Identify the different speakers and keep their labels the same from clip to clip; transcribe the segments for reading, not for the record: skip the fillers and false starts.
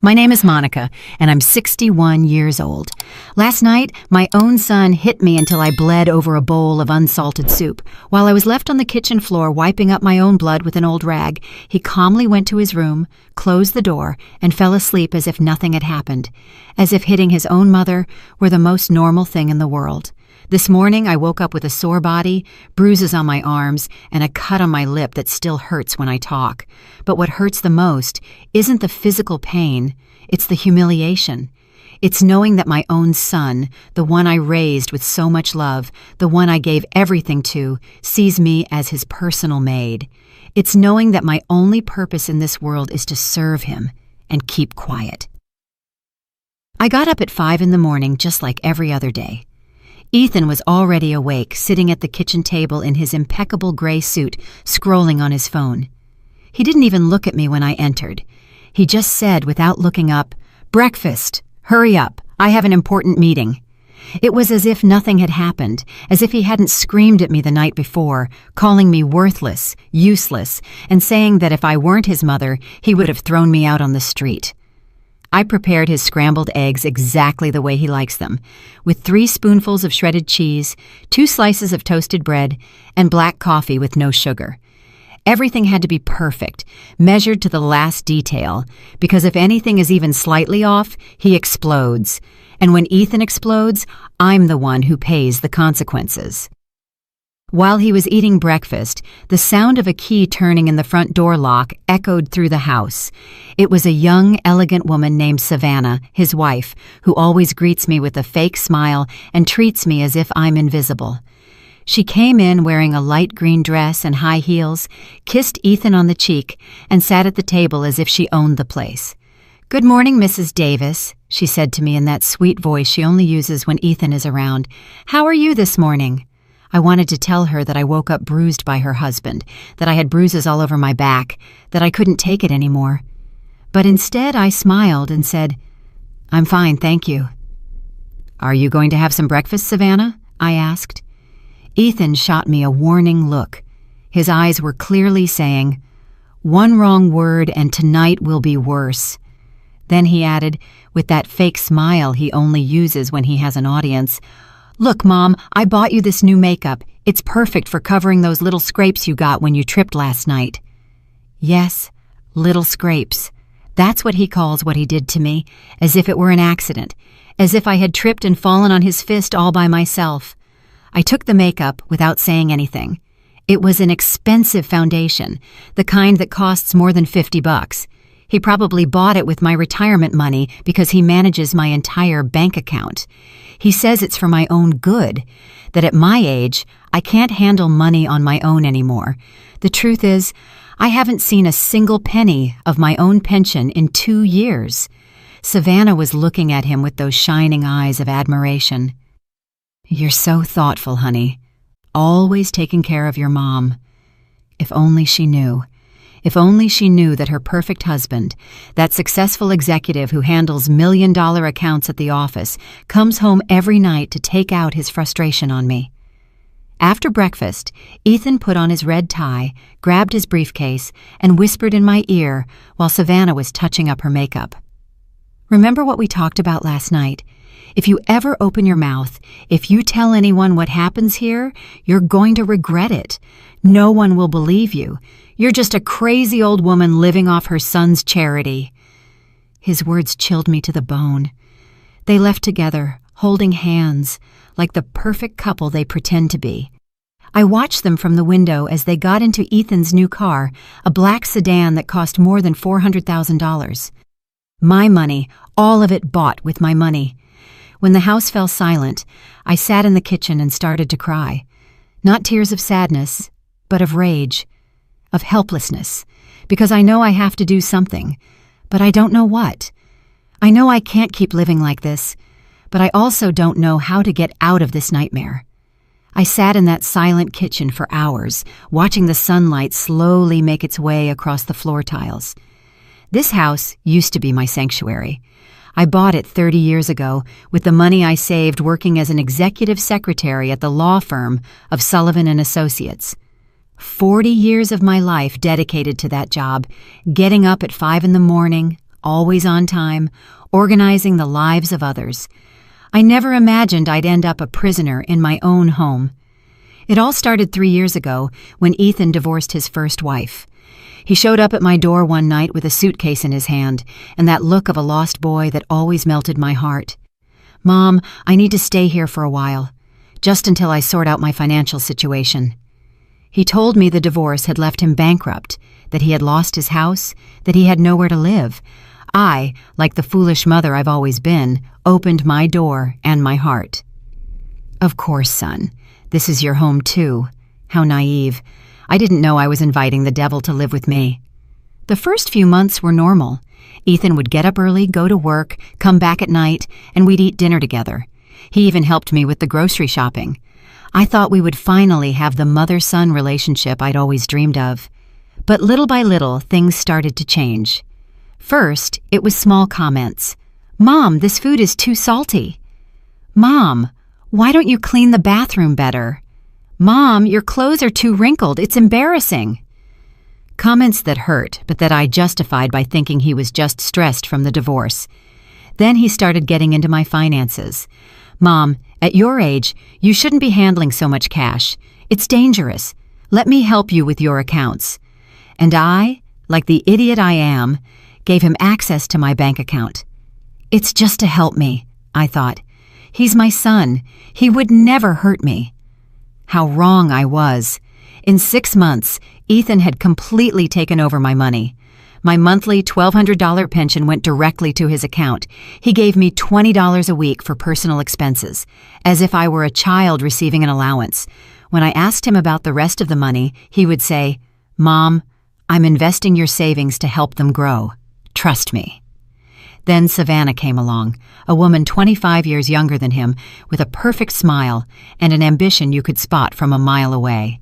Speaker 1: My name is Monica, and I'm 61 years old. Last night, my own son hit me until I bled over a bowl of unsalted soup. While I was left on the kitchen floor wiping up my own blood with an old rag, he calmly went to his room, closed the door, and fell asleep as if nothing had happened, as if hitting his own mother were the most normal thing in the world. This morning, I woke up with a sore body, bruises on my arms, and a cut on my lip that still hurts when I talk. But what hurts the most isn't the physical pain, it's the humiliation. It's knowing that my own son, the one I raised with so much love, the one I gave everything to, sees me as his personal maid. It's knowing that my only purpose in this world is to serve him and keep quiet. I got up at 5 in the morning just like every other day. Ethan was already awake, sitting at the kitchen table in his impeccable gray suit, scrolling on his phone. He didn't even look at me when I entered. He just said, without looking up, "Breakfast! Hurry up! I have an important meeting." It was as if nothing had happened, as if he hadn't screamed at me the night before, calling me worthless, useless, and saying that if I weren't his mother, he would have thrown me out on the street. I prepared his scrambled eggs exactly the way he likes them, with 3 spoonfuls of shredded cheese, 2 slices of toasted bread, and black coffee with no sugar. Everything had to be perfect, measured to the last detail, because if anything is even slightly off, he explodes. And when Ethan explodes, I'm the one who pays the consequences. While he was eating breakfast, the sound of a key turning in the front door lock echoed through the house. It was a young, elegant woman named Savannah, his wife, who always greets me with a fake smile and treats me as if I'm invisible. She came in wearing a light green dress and high heels, kissed Ethan on the cheek, and sat at the table as if she owned the place. "Good morning, Mrs. Davis," she said to me in that sweet voice she only uses when Ethan is around. "How are you this morning?" I wanted to tell her that I woke up bruised by her husband, that I had bruises all over my back, that I couldn't take it anymore. But instead I smiled and said, "I'm fine, thank you." "Are you going to have some breakfast, Savannah?" I asked. Ethan shot me a warning look. His eyes were clearly saying, "One wrong word and tonight will be worse." Then he added, with that fake smile he only uses when he has an audience, "Look, Mom, I bought you this new makeup. It's perfect for covering those little scrapes you got when you tripped last night." Yes, little scrapes. That's what he calls what he did to me, as if it were an accident, as if I had tripped and fallen on his fist all by myself. I took the makeup without saying anything. It was an expensive foundation, the kind that costs more than $50. He probably bought it with my retirement money because he manages my entire bank account. He says it's for my own good, that at my age, I can't handle money on my own anymore. The truth is, I haven't seen a single penny of my own pension in 2 years. Savannah was looking at him with those shining eyes of admiration. "You're so thoughtful, honey. Always taking care of your mom." If only she knew. If only she knew that her perfect husband, that successful executive who handles million-dollar accounts at the office, comes home every night to take out his frustration on me. After breakfast, Ethan put on his red tie, grabbed his briefcase, and whispered in my ear while Savannah was touching up her makeup. "Remember what we talked about last night? If you ever open your mouth, if you tell anyone what happens here, you're going to regret it. No one will believe you. You're just a crazy old woman living off her son's charity." His words chilled me to the bone. They left together, holding hands, like the perfect couple they pretend to be. I watched them from the window as they got into Ethan's new car, a black sedan that cost more than $400,000. My money, all of it bought with my money. When the house fell silent, I sat in the kitchen and started to cry. Not tears of sadness, but of rage, of helplessness, because I know I have to do something, but I don't know what. I know I can't keep living like this, but I also don't know how to get out of this nightmare. I sat in that silent kitchen for hours, watching the sunlight slowly make its way across the floor tiles. This house used to be my sanctuary. I bought it 30 years ago with the money I saved working as an executive secretary at the law firm of Sullivan and Associates. 40 years of my life dedicated to that job, getting up at 5 in the morning, always on time, organizing the lives of others. I never imagined I'd end up a prisoner in my own home. It all started 3 years ago when Ethan divorced his first wife. He showed up at my door one night with a suitcase in his hand and that look of a lost boy that always melted my heart. "Mom, I need to stay here for a while, just until I sort out my financial situation." He told me the divorce had left him bankrupt, that he had lost his house, that he had nowhere to live. I, like the foolish mother I've always been, opened my door and my heart. "Of course, son. This is your home too." How naive. I didn't know I was inviting the devil to live with me. The first few months were normal. Ethan would get up early, go to work, come back at night, and we'd eat dinner together. He even helped me with the grocery shopping. I thought we would finally have the mother-son relationship I'd always dreamed of. But little by little, things started to change. First, it was small comments. "Mom, this food is too salty." "Mom, why don't you clean the bathroom better?" "Mom, your clothes are too wrinkled. It's embarrassing." Comments that hurt, but that I justified by thinking he was just stressed from the divorce. Then he started getting into my finances. "Mom, at your age, you shouldn't be handling so much cash. It's dangerous. Let me help you with your accounts." And I, like the idiot I am, gave him access to my bank account. It's just to help me, I thought. He's my son. He would never hurt me. How wrong I was. In 6 months, Ethan had completely taken over my money. My monthly $1,200 pension went directly to his account. He gave me $20 a week for personal expenses, as if I were a child receiving an allowance. When I asked him about the rest of the money, he would say, "Mom, I'm investing your savings to help them grow. Trust me." Then Savannah came along, a woman 25 years younger than him, with a perfect smile and an ambition you could spot from a mile away.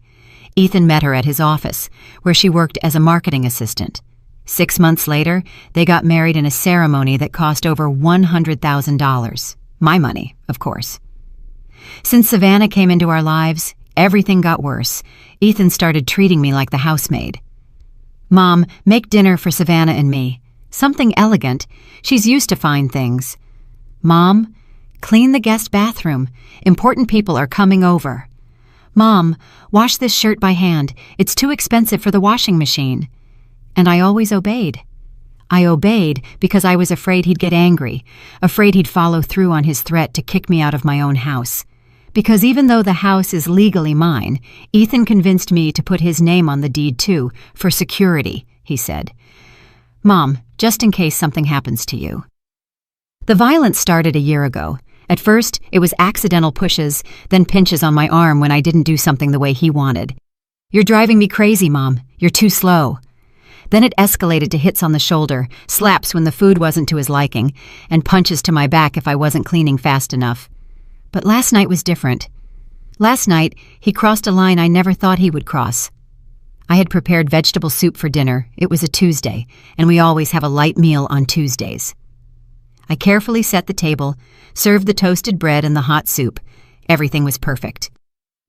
Speaker 1: Ethan met her at his office, where she worked as a marketing assistant. 6 months later, they got married in a ceremony that cost over $100,000. My money, of course. Since Savannah came into our lives, everything got worse. Ethan started treating me like the housemaid. "Mom, make dinner for Savannah and me. Something elegant. She's used to fine things." "Mom, clean the guest bathroom. Important people are coming over." "Mom, wash this shirt by hand. It's too expensive for the washing machine." And I always obeyed. I obeyed because I was afraid he'd get angry, afraid he'd follow through on his threat to kick me out of my own house. Because even though the house is legally mine, Ethan convinced me to put his name on the deed too, for security, he said. "Mom, just in case something happens to you." The violence started a year ago. At first, it was accidental pushes, then pinches on my arm when I didn't do something the way he wanted. "You're driving me crazy, Mom. You're too slow." Then it escalated to hits on the shoulder, slaps when the food wasn't to his liking, and punches to my back if I wasn't cleaning fast enough. But last night was different. Last night, he crossed a line I never thought he would cross. I had prepared vegetable soup for dinner. It was a Tuesday, and we always have a light meal on Tuesdays. I carefully set the table, served the toasted bread and the hot soup. Everything was perfect.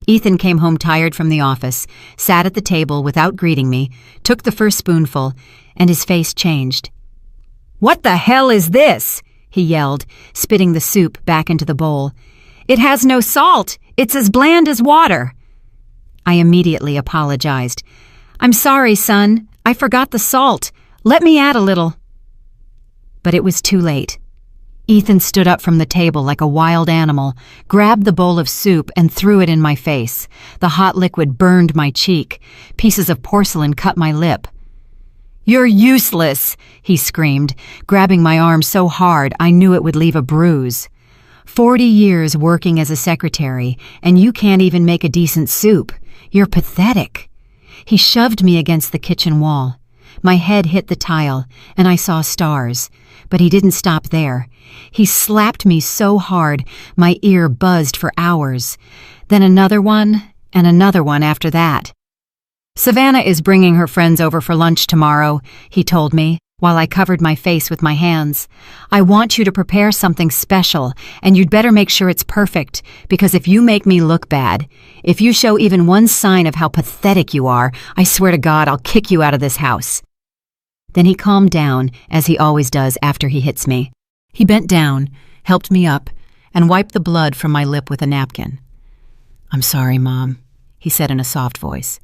Speaker 1: Ethan came home tired from the office, sat at the table without greeting me, took the first spoonful, and his face changed. "What the hell is this?" he yelled, spitting the soup back into the bowl. "It has no salt. It's as bland as water." I immediately apologized. "I'm sorry, son. I forgot the salt. Let me add a little." But it was too late. Ethan stood up from the table like a wild animal, grabbed the bowl of soup and threw it in my face. The hot liquid burned my cheek. Pieces of porcelain cut my lip. "You're useless," he screamed, grabbing my arm so hard I knew it would leave a bruise. 40 years working as a secretary, and you can't even make a decent soup. You're pathetic. He shoved me against the kitchen wall. My head hit the tile, and I saw stars. But he didn't stop there. He slapped me so hard, my ear buzzed for hours. Then another one, and another one after that. "Savannah is bringing her friends over for lunch tomorrow," he told me, while I covered my face with my hands. "I want you to prepare something special, and you'd better make sure it's perfect, because if you make me look bad, if you show even one sign of how pathetic you are, I swear to God I'll kick you out of this house." Then he calmed down, as he always does after he hits me. He bent down, helped me up, and wiped the blood from my lip with a napkin. "I'm sorry, Mom," he said in a soft voice.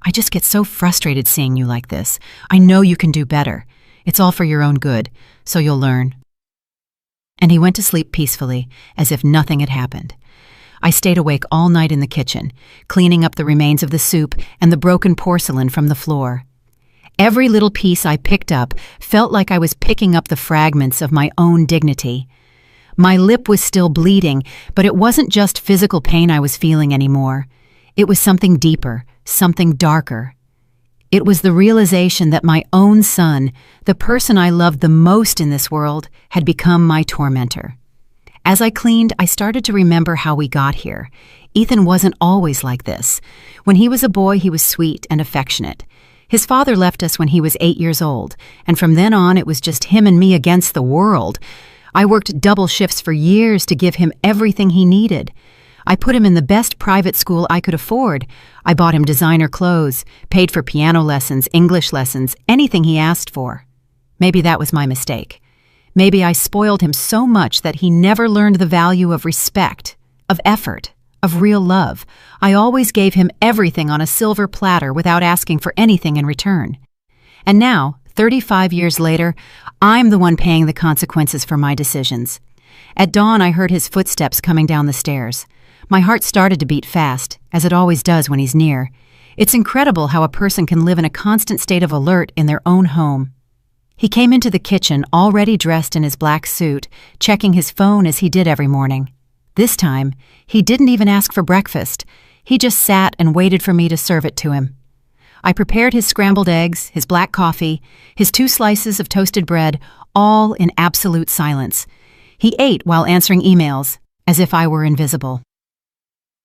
Speaker 1: "I just get so frustrated seeing you like this. I know you can do better. It's all for your own good, so you'll learn." And he went to sleep peacefully, as if nothing had happened. I stayed awake all night in the kitchen, cleaning up the remains of the soup and the broken porcelain from the floor. Every little piece I picked up felt like I was picking up the fragments of my own dignity. My lip was still bleeding, but it wasn't just physical pain I was feeling anymore. It was something deeper, something darker. It was the realization that my own son, the person I loved the most in this world, had become my tormentor. As I cleaned, I started to remember how we got here. Ethan wasn't always like this. When he was a boy, he was sweet and affectionate. His father left us when he was 8 years old, and from then on it was just him and me against the world. I worked double shifts for years to give him everything he needed. I put him in the best private school I could afford. I bought him designer clothes, paid for piano lessons, English lessons, anything he asked for. Maybe that was my mistake. Maybe I spoiled him so much that he never learned the value of respect, of effort, of real love. I always gave him everything on a silver platter without asking for anything in return. And now, 35 years later, I'm the one paying the consequences for my decisions. At dawn, I heard his footsteps coming down the stairs. My heart started to beat fast, as it always does when he's near. It's incredible how a person can live in a constant state of alert in their own home. He came into the kitchen already dressed in his black suit, checking his phone as he did every morning. This time, he didn't even ask for breakfast. He just sat and waited for me to serve it to him. I prepared his scrambled eggs, his black coffee, his 2 slices of toasted bread, all in absolute silence. He ate while answering emails, as if I were invisible.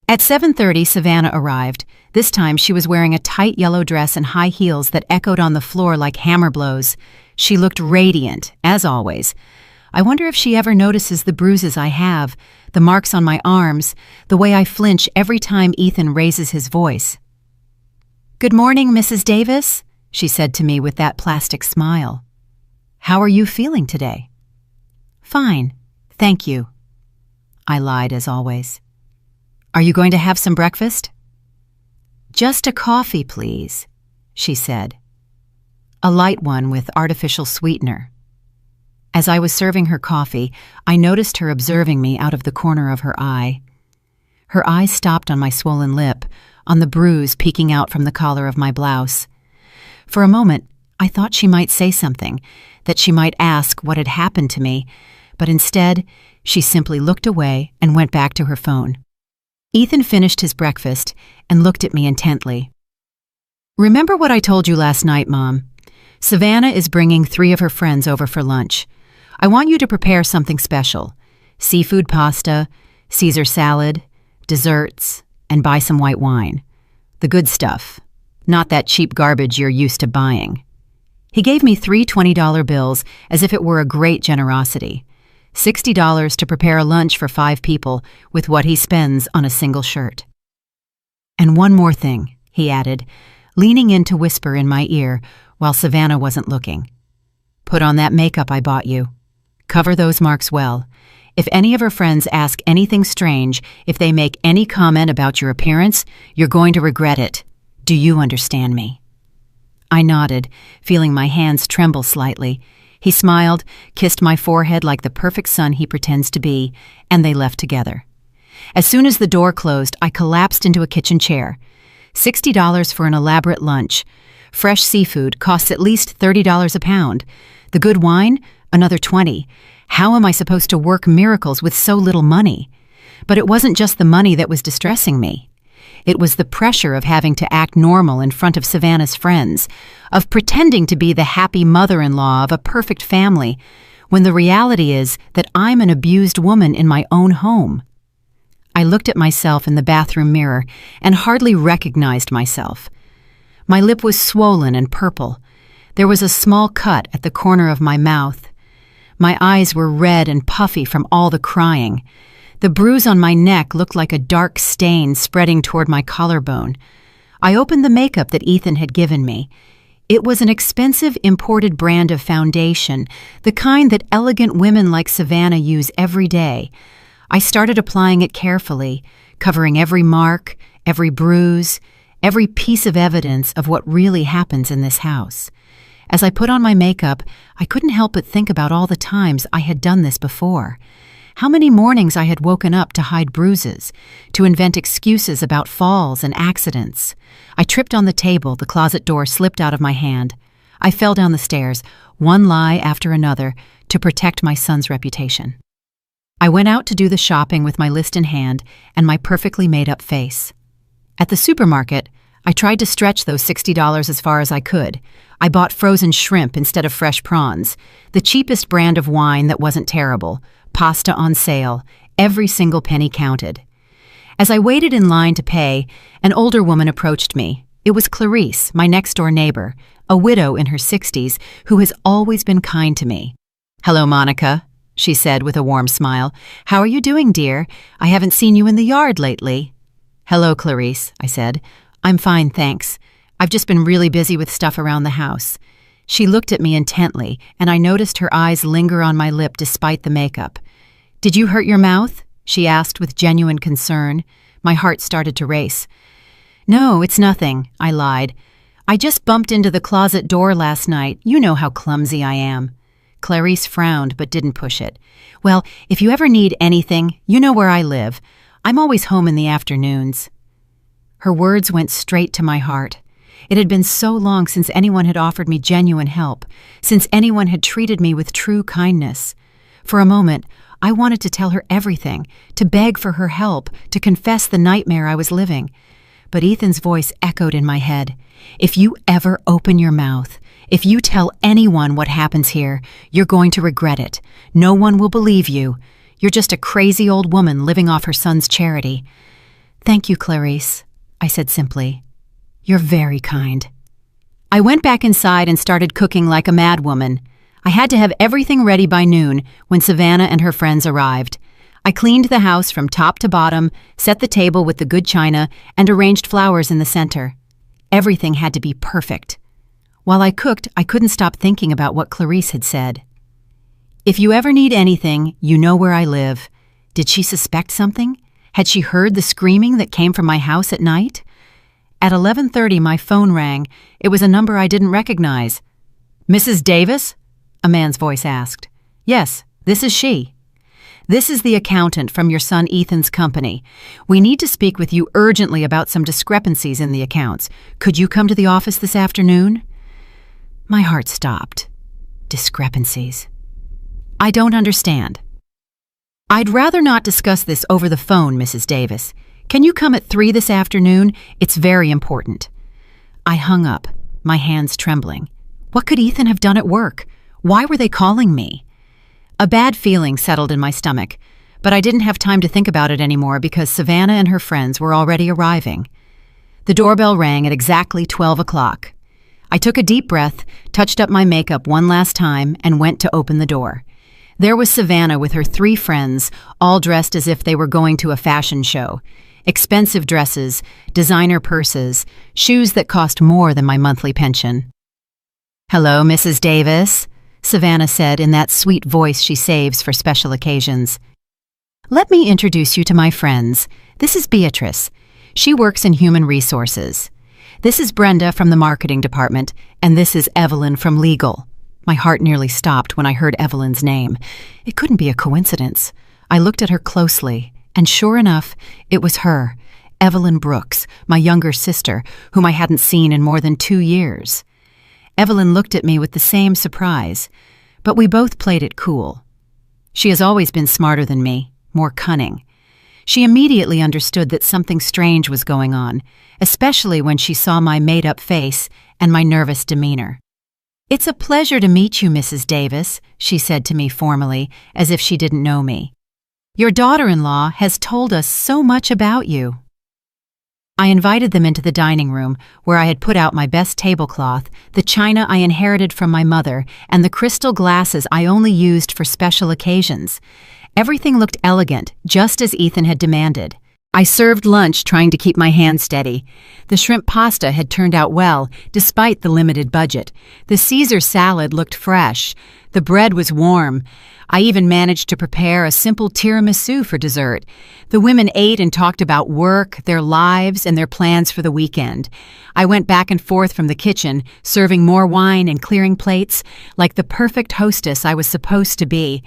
Speaker 1: At 7:30, Savannah arrived. This time she was wearing a tight yellow dress and high heels that echoed on the floor like hammer blows. She looked radiant, as always. I wonder if she ever notices the bruises I have, the marks on my arms, the way I flinch every time Ethan raises his voice. "Good morning, Mrs. Davis," she said to me with that plastic smile. "How are you feeling today?" "Fine, thank you." I lied as always. "Are you going to have some breakfast?" "Just a coffee, please," she said. A light one with artificial sweetener. As I was serving her coffee, I noticed her observing me out of the corner of her eye. Her eyes stopped on my swollen lip, on the bruise peeking out from the collar of my blouse. For a moment, I thought she might say something, that she might ask what had happened to me, but instead, she simply looked away and went back to her phone. Ethan finished his breakfast and looked at me intently. "Remember what I told you last night, Mom? Savannah is bringing 3 of her friends over for lunch. I want you to prepare something special. Seafood pasta, Caesar salad, desserts, and buy some white wine. The good stuff, not that cheap garbage you're used to buying." He gave me 3 $20 bills as if it were a great generosity. $60 to prepare a lunch for 5 people with what he spends on a single shirt. "And one more thing," he added, leaning in to whisper in my ear while Savannah wasn't looking. "Put on that makeup I bought you. Cover those marks well. If any of her friends ask anything strange, if they make any comment about your appearance, you're going to regret it. Do you understand me?" I nodded, feeling my hands tremble slightly. He smiled, kissed my forehead like the perfect son he pretends to be, and they left together. As soon as the door closed, I collapsed into a kitchen chair. $60 for an elaborate lunch. Fresh seafood costs at least $30 a pound. The good wine? Another $20. How am I supposed to work miracles with so little money? But it wasn't just the money that was distressing me. It was the pressure of having to act normal in front of Savannah's friends, of pretending to be the happy mother-in-law of a perfect family, when the reality is that I'm an abused woman in my own home. I looked at myself in the bathroom mirror and hardly recognized myself. My lip was swollen and purple. There was a small cut at the corner of my mouth. My eyes were red and puffy from all the crying. The bruise on my neck looked like a dark stain spreading toward my collarbone. I opened the makeup that Ethan had given me. It was an expensive imported brand of foundation, the kind that elegant women like Savannah use every day. I started applying it carefully, covering every mark, every bruise, every piece of evidence of what really happens in this house. As I put on my makeup, I couldn't help but think about all the times I had done this before. How many mornings I had woken up to hide bruises, to invent excuses about falls and accidents. I tripped on the table, the closet door slipped out of my hand. I fell down the stairs, one lie after another, to protect my son's reputation. I went out to do the shopping with my list in hand and my perfectly made-up face. At the supermarket, I tried to stretch those $60 as far as I could. I bought frozen shrimp instead of fresh prawns, the cheapest brand of wine that wasn't terrible, pasta on sale, every single penny counted. As I waited in line to pay, an older woman approached me. It was Clarice, my next-door neighbor, a widow in her 60s who has always been kind to me. "Hello, Monica," she said with a warm smile. "How are you doing, dear? I haven't seen you in the yard lately." "Hello, Clarice," I said. "I'm fine, thanks. I've just been really busy with stuff around the house." She looked at me intently, and I noticed her eyes linger on my lip despite the makeup. "Did you hurt your mouth?" she asked with genuine concern. My heart started to race. "No, it's nothing," I lied. "I just bumped into the closet door last night. You know how clumsy I am." Clarice frowned but didn't push it. "Well, if you ever need anything, you know where I live. I'm always home in the afternoons." Her words went straight to my heart. It had been so long since anyone had offered me genuine help, since anyone had treated me with true kindness. For a moment, I wanted to tell her everything, to beg for her help, to confess the nightmare I was living. But Ethan's voice echoed in my head. "If you ever open your mouth, if you tell anyone what happens here, you're going to regret it. No one will believe you. You're just a crazy old woman living off her son's charity." "Thank you, Clarice," I said simply. "You're very kind." I went back inside and started cooking like a madwoman. I had to have everything ready by noon when Savannah and her friends arrived. I cleaned the house from top to bottom, set the table with the good china, and arranged flowers in the center. Everything had to be perfect. While I cooked, I couldn't stop thinking about what Clarice had said. "If you ever need anything, you know where I live." Did she suspect something? Had she heard the screaming that came from my house at night? At 11:30, my phone rang. It was a number I didn't recognize. "Mrs. Davis?" a man's voice asked. "Yes, this is she." "This is the accountant from your son Ethan's company. We need to speak with you urgently about some discrepancies in the accounts. Could you come to the office this afternoon?" My heart stopped. Discrepancies. "I don't understand." "I'd rather not discuss this over the phone, Mrs. Davis. Can you come at 3 this afternoon? It's very important." I hung up, my hands trembling. What could Ethan have done at work? Why were they calling me? A bad feeling settled in my stomach, but I didn't have time to think about it anymore because Savannah and her friends were already arriving. The doorbell rang at exactly 12 o'clock. I took a deep breath, touched up my makeup one last time, and went to open the door. There was Savannah with her 3 friends, all dressed as if they were going to a fashion show. Expensive dresses, designer purses, shoes that cost more than my monthly pension. "Hello, Mrs. Davis," Savannah said in that sweet voice she saves for special occasions. "Let me introduce you to my friends. This is Beatrice. She works in human resources. This is Brenda from the marketing department, and this is Evelyn from legal." My heart nearly stopped when I heard Evelyn's name. It couldn't be a coincidence. I looked at her closely, and sure enough, it was her, Evelyn Brooks, my younger sister, whom I hadn't seen in more than 2 years. Evelyn looked at me with the same surprise, but we both played it cool. She has always been smarter than me, more cunning. She immediately understood that something strange was going on, especially when she saw my made-up face and my nervous demeanor. "It's a pleasure to meet you, Mrs. Davis," she said to me formally, as if she didn't know me. "Your daughter-in-law has told us so much about you." I invited them into the dining room, where I had put out my best tablecloth, the china I inherited from my mother, and the crystal glasses I only used for special occasions. Everything looked elegant, just as Ethan had demanded. I served lunch trying to keep my hand steady. The shrimp pasta had turned out well, despite the limited budget. The Caesar salad looked fresh. The bread was warm. I even managed to prepare a simple tiramisu for dessert. The women ate and talked about work, their lives, and their plans for the weekend. I went back and forth from the kitchen, serving more wine and clearing plates, like the perfect hostess I was supposed to be.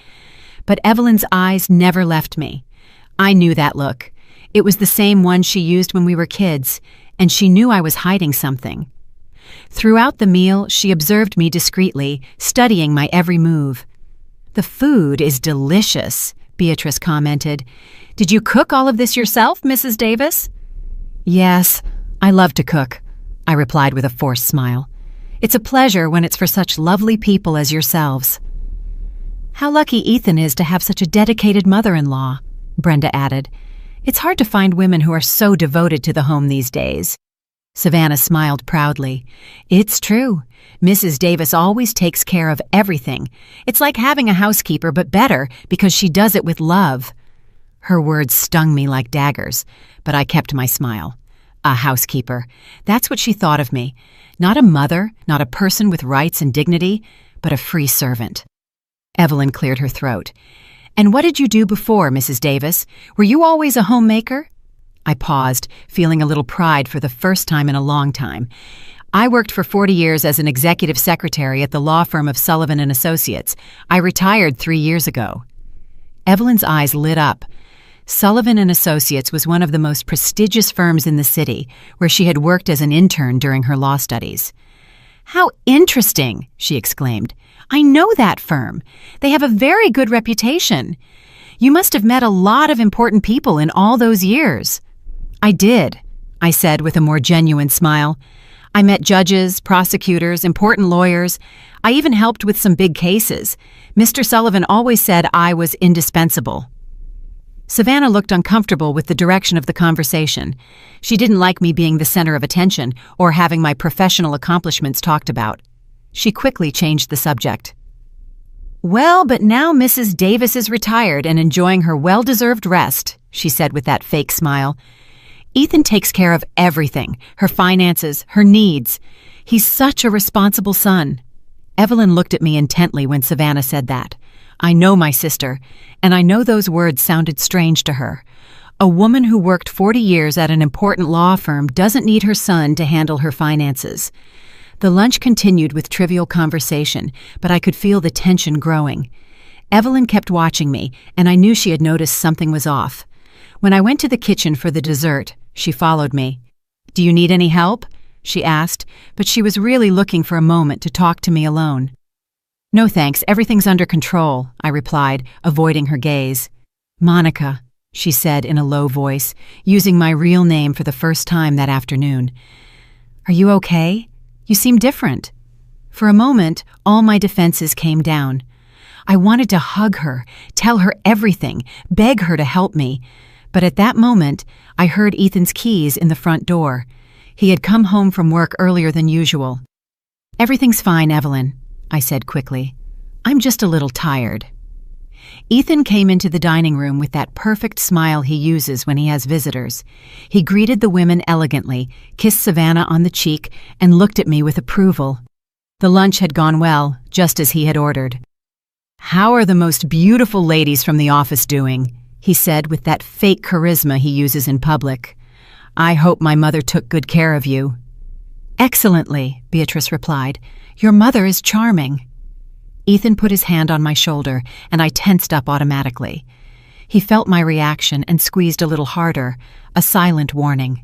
Speaker 1: But Evelyn's eyes never left me. I knew that look. It was the same one she used when we were kids, and she knew I was hiding something. Throughout the meal, she observed me discreetly, studying my every move. "The food is delicious," Beatrice commented. "Did you cook all of this yourself, Mrs. Davis?" "Yes, I love to cook," I replied with a forced smile. "It's a pleasure when it's for such lovely people as yourselves." "How lucky Ethan is to have such a dedicated mother-in-law," Brenda added. "It's hard to find women who are so devoted to the home these days." Savannah smiled proudly. "It's true. Mrs. Davis always takes care of everything. It's like having a housekeeper, but better because she does it with love." Her words stung me like daggers, but I kept my smile. A housekeeper. That's what she thought of me. Not a mother, not a person with rights and dignity, but a free servant. Evelyn cleared her throat. "And what did you do before, Mrs. Davis? Were you always a homemaker?" I paused, feeling a little pride for the first time in a long time. "I worked for 40 years as an executive secretary at the law firm of Sullivan and Associates. I retired 3 years ago." Evelyn's eyes lit up. Sullivan and Associates was one of the most prestigious firms in the city, where she had worked as an intern during her law studies. "How interesting!" she exclaimed. "I know that firm. They have a very good reputation. You must have met a lot of important people in all those years." "I did," I said with a more genuine smile. "I met judges, prosecutors, important lawyers. I even helped with some big cases. Mr. Sullivan always said I was indispensable." Savannah looked uncomfortable with the direction of the conversation. She didn't like me being the center of attention or having my professional accomplishments talked about. She quickly changed the subject. "Well, but now Mrs. Davis is retired and enjoying her well-deserved rest," she said with that fake smile. "Ethan takes care of everything, her finances, her needs. He's such a responsible son." Evelyn looked at me intently when Savannah said that. I know my sister, and I know those words sounded strange to her. A woman who worked 40 years at an important law firm doesn't need her son to handle her finances. The lunch continued with trivial conversation, but I could feel the tension growing. Evelyn kept watching me, and I knew she had noticed something was off. When I went to the kitchen for the dessert, she followed me. "Do you need any help?" she asked, but she was really looking for a moment to talk to me alone. "No thanks, everything's under control," I replied, avoiding her gaze. "Monica," she said in a low voice, using my real name for the first time that afternoon. "Are you okay? You seem different." For a moment, all my defenses came down. I wanted to hug her, tell her everything, beg her to help me. But at that moment, I heard Ethan's keys in the front door. He had come home from work earlier than usual. "Everything's fine, Evelyn," I said quickly. "I'm just a little tired." Ethan came into the dining room with that perfect smile he uses when he has visitors. He greeted the women elegantly, kissed Savannah on the cheek, and looked at me with approval. The lunch had gone well, just as he had ordered. "How are the most beautiful ladies from the office doing?" he said with that fake charisma he uses in public. "I hope my mother took good care of you." "Excellently," Beatrice replied. "Your mother is charming." Ethan put his hand on my shoulder, and I tensed up automatically. He felt my reaction and squeezed a little harder, a silent warning.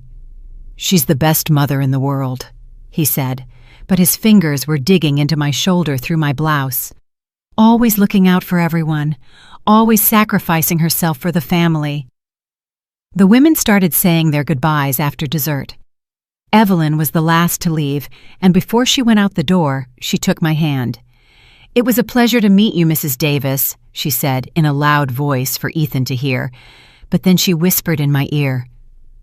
Speaker 1: "She's the best mother in the world," he said, but his fingers were digging into my shoulder through my blouse. "Always looking out for everyone, always sacrificing herself for the family." The women started saying their goodbyes after dessert. Evelyn was the last to leave, and before she went out the door, she took my hand. "It was a pleasure to meet you, Mrs. Davis," she said in a loud voice for Ethan to hear, but then she whispered in my ear,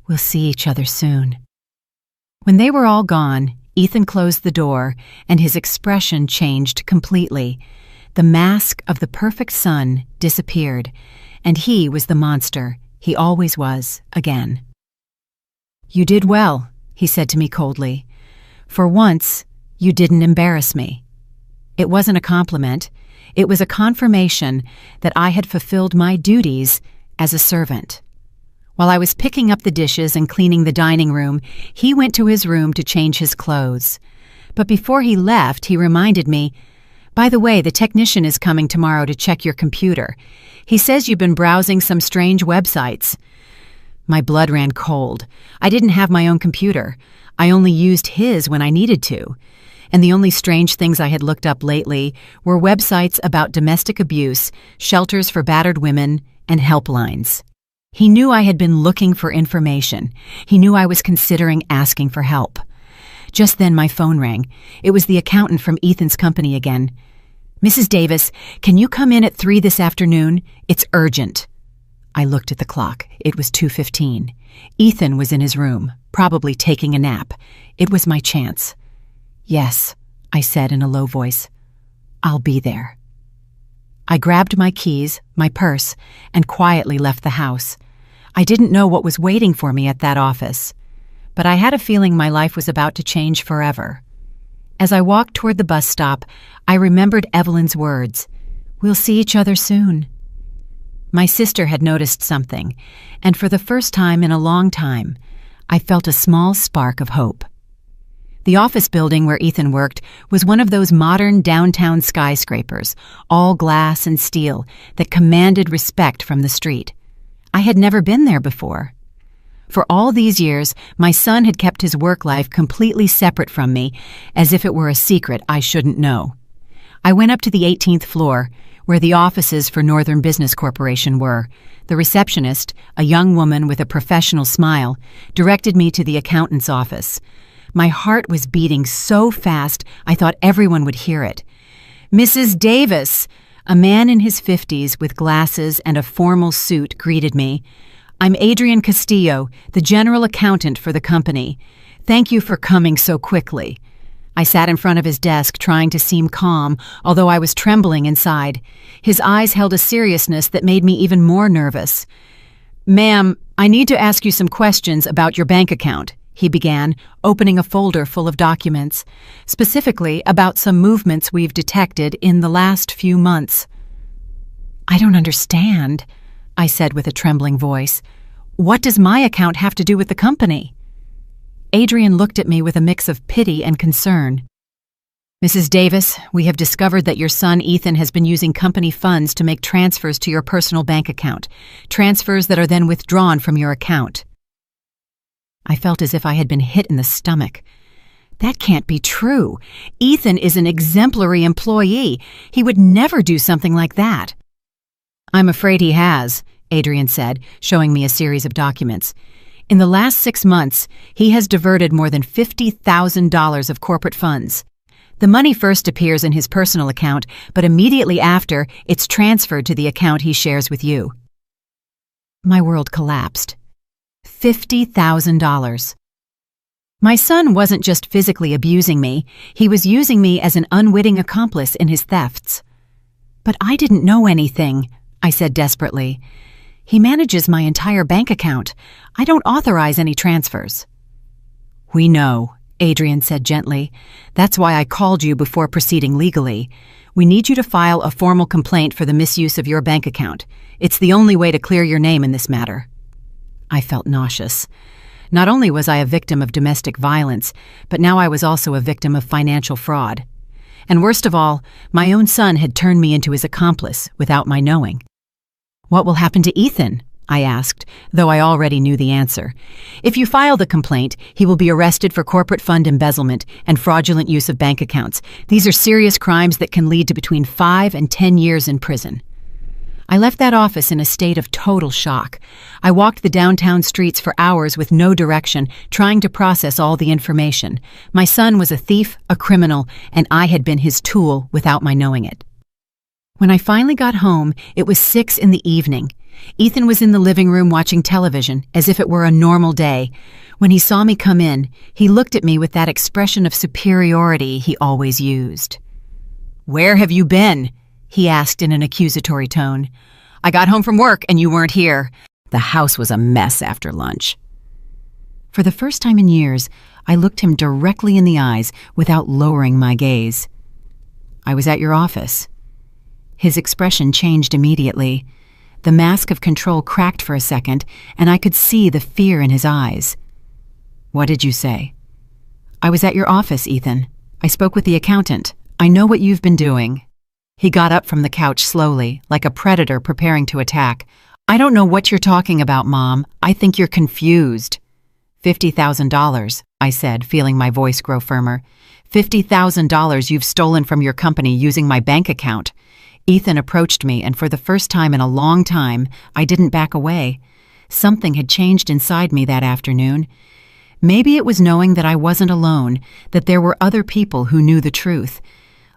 Speaker 1: "We'll see each other soon." When they were all gone, Ethan closed the door, and his expression changed completely. The mask of the perfect son disappeared, and he was the monster, He always was, again. "You did well," he said to me coldly. "For once, you didn't embarrass me." It wasn't a compliment. It was a confirmation that I had fulfilled my duties as a servant. While I was picking up the dishes and cleaning the dining room, he went to his room to change his clothes. But before he left, he reminded me, "By the way, the technician is coming tomorrow to check your computer. He says you've been browsing some strange websites." My blood ran cold. I didn't have my own computer. I only used his when I needed to. And the only strange things I had looked up lately were websites about domestic abuse, shelters for battered women, and helplines. He knew I had been looking for information. He knew I was considering asking for help. Just then my phone rang. It was the accountant from Ethan's company again. "Mrs. Davis, can you come in at 3 this afternoon? It's urgent." I looked at the clock. It was 2:15. Ethan was in his room, probably taking a nap. It was my chance. "Yes," I said in a low voice. "I'll be there." I grabbed my keys, my purse, and quietly left the house. I didn't know what was waiting for me at that office, but I had a feeling my life was about to change forever. As I walked toward the bus stop, I remembered Evelyn's words, "We'll see each other soon." My sister had noticed something, and for the first time in a long time, I felt a small spark of hope. The office building where Ethan worked was one of those modern downtown skyscrapers, all glass and steel, that commanded respect from the street. I had never been there before. For all these years, my son had kept his work life completely separate from me, as if it were a secret I shouldn't know. I went up to the 18th floor, where the offices for Northern Business Corporation were. The receptionist, a young woman with a professional smile, directed me to the accountant's office. My heart was beating so fast I thought everyone would hear it. "Mrs. Davis!" A man in his 50s with glasses and a formal suit greeted me. "I'm Adrian Castillo, the general accountant for the company. Thank you for coming so quickly." I sat in front of his desk trying to seem calm, although I was trembling inside. His eyes held a seriousness that made me even more nervous. "Ma'am, I need to ask you some questions about your bank account," he began, opening a folder full of documents, specifically about some movements we've detected in the last few months. "I don't understand," I said with a trembling voice. "What does my account have to do with the company?" Adrian looked at me with a mix of pity and concern. "Mrs. Davis, we have discovered that your son Ethan has been using company funds to make transfers to your personal bank account, transfers that are then withdrawn from your account." I felt as if I had been hit in the stomach. That can't be true. Ethan is an exemplary employee. He would never do something like that. "I'm afraid he has," Adrian said, showing me a series of documents. "In the last 6 months, he has diverted more than $50,000 of corporate funds. The money first appears in his personal account, but immediately after, it's transferred to the account he shares with you." My world collapsed. $50,000. My son wasn't just physically abusing me, he was using me as an unwitting accomplice in his thefts. "But I didn't know anything," I said desperately. "He manages my entire bank account. I don't authorize any transfers." "We know," Adrian said gently. "That's why I called you before proceeding legally. We need you to file a formal complaint for the misuse of your bank account. It's the only way to clear your name in this matter." I felt nauseous. Not only was I a victim of domestic violence, but now I was also a victim of financial fraud. And worst of all, my own son had turned me into his accomplice without my knowing. "What will happen to Ethan?" I asked, though I already knew the answer. "If you file the complaint, he will be arrested for corporate fund embezzlement and fraudulent use of bank accounts. These are serious crimes that can lead to between 5 and 10 years in prison." I left that office in a state of total shock. I walked the downtown streets for hours with no direction, trying to process all the information. My son was a thief, a criminal, and I had been his tool without my knowing it. When I finally got home, it was 6 in the evening. Ethan was in the living room watching television, as if it were a normal day. When he saw me come in, he looked at me with that expression of superiority he always used. "Where have you been?" he asked in an accusatory tone. "I got home from work and you weren't here. The house was a mess after lunch. For the first time in years, I looked him directly in the eyes without lowering my gaze. I was at your office. His expression changed immediately. The mask of control cracked for a second, and I could see the fear in his eyes. What did you say? I was at your office, Ethan. I spoke with the accountant. I know what you've been doing. He got up from the couch slowly, like a predator preparing to attack. I don't know what you're talking about, Mom. I think you're confused. $50,000, I said, feeling my voice grow firmer. $50,000 you've stolen from your company using my bank account. Ethan approached me, and for the first time in a long time, I didn't back away. Something had changed inside me that afternoon. Maybe it was knowing that I wasn't alone, that there were other people who knew the truth.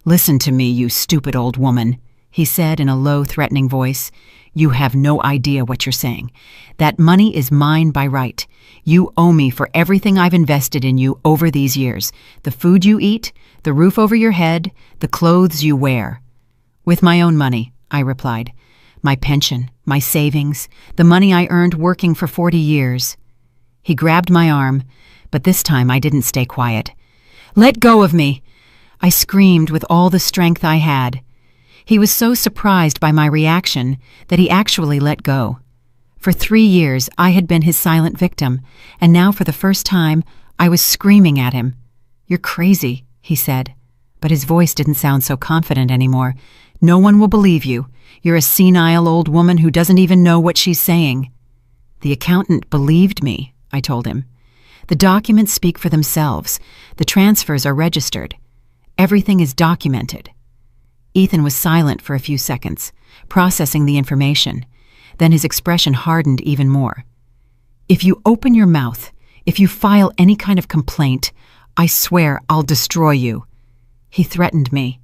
Speaker 1: Listen to me, you stupid old woman, he said in a low, threatening voice. You have no idea what you're saying. That money is mine by right. You owe me for everything I've invested in you over these years. The food you eat, the roof over your head, the clothes you wear. With my own money, I replied. My pension, my savings, the money I earned working for 40 years. He grabbed my arm, but this time I didn't stay quiet. Let go of me! I screamed with all the strength I had. He was so surprised by my reaction that he actually let go. For 3 years, I had been his silent victim, and now for the first time, I was screaming at him. You're crazy, he said, but his voice didn't sound so confident anymore. No one will believe you. You're a senile old woman who doesn't even know what she's saying. The accountant believed me, I told him. The documents speak for themselves. The transfers are registered. Everything is documented. Ethan was silent for a few seconds, processing the information. Then his expression hardened even more. If you open your mouth, if you file any kind of complaint, I swear I'll destroy you. He threatened me.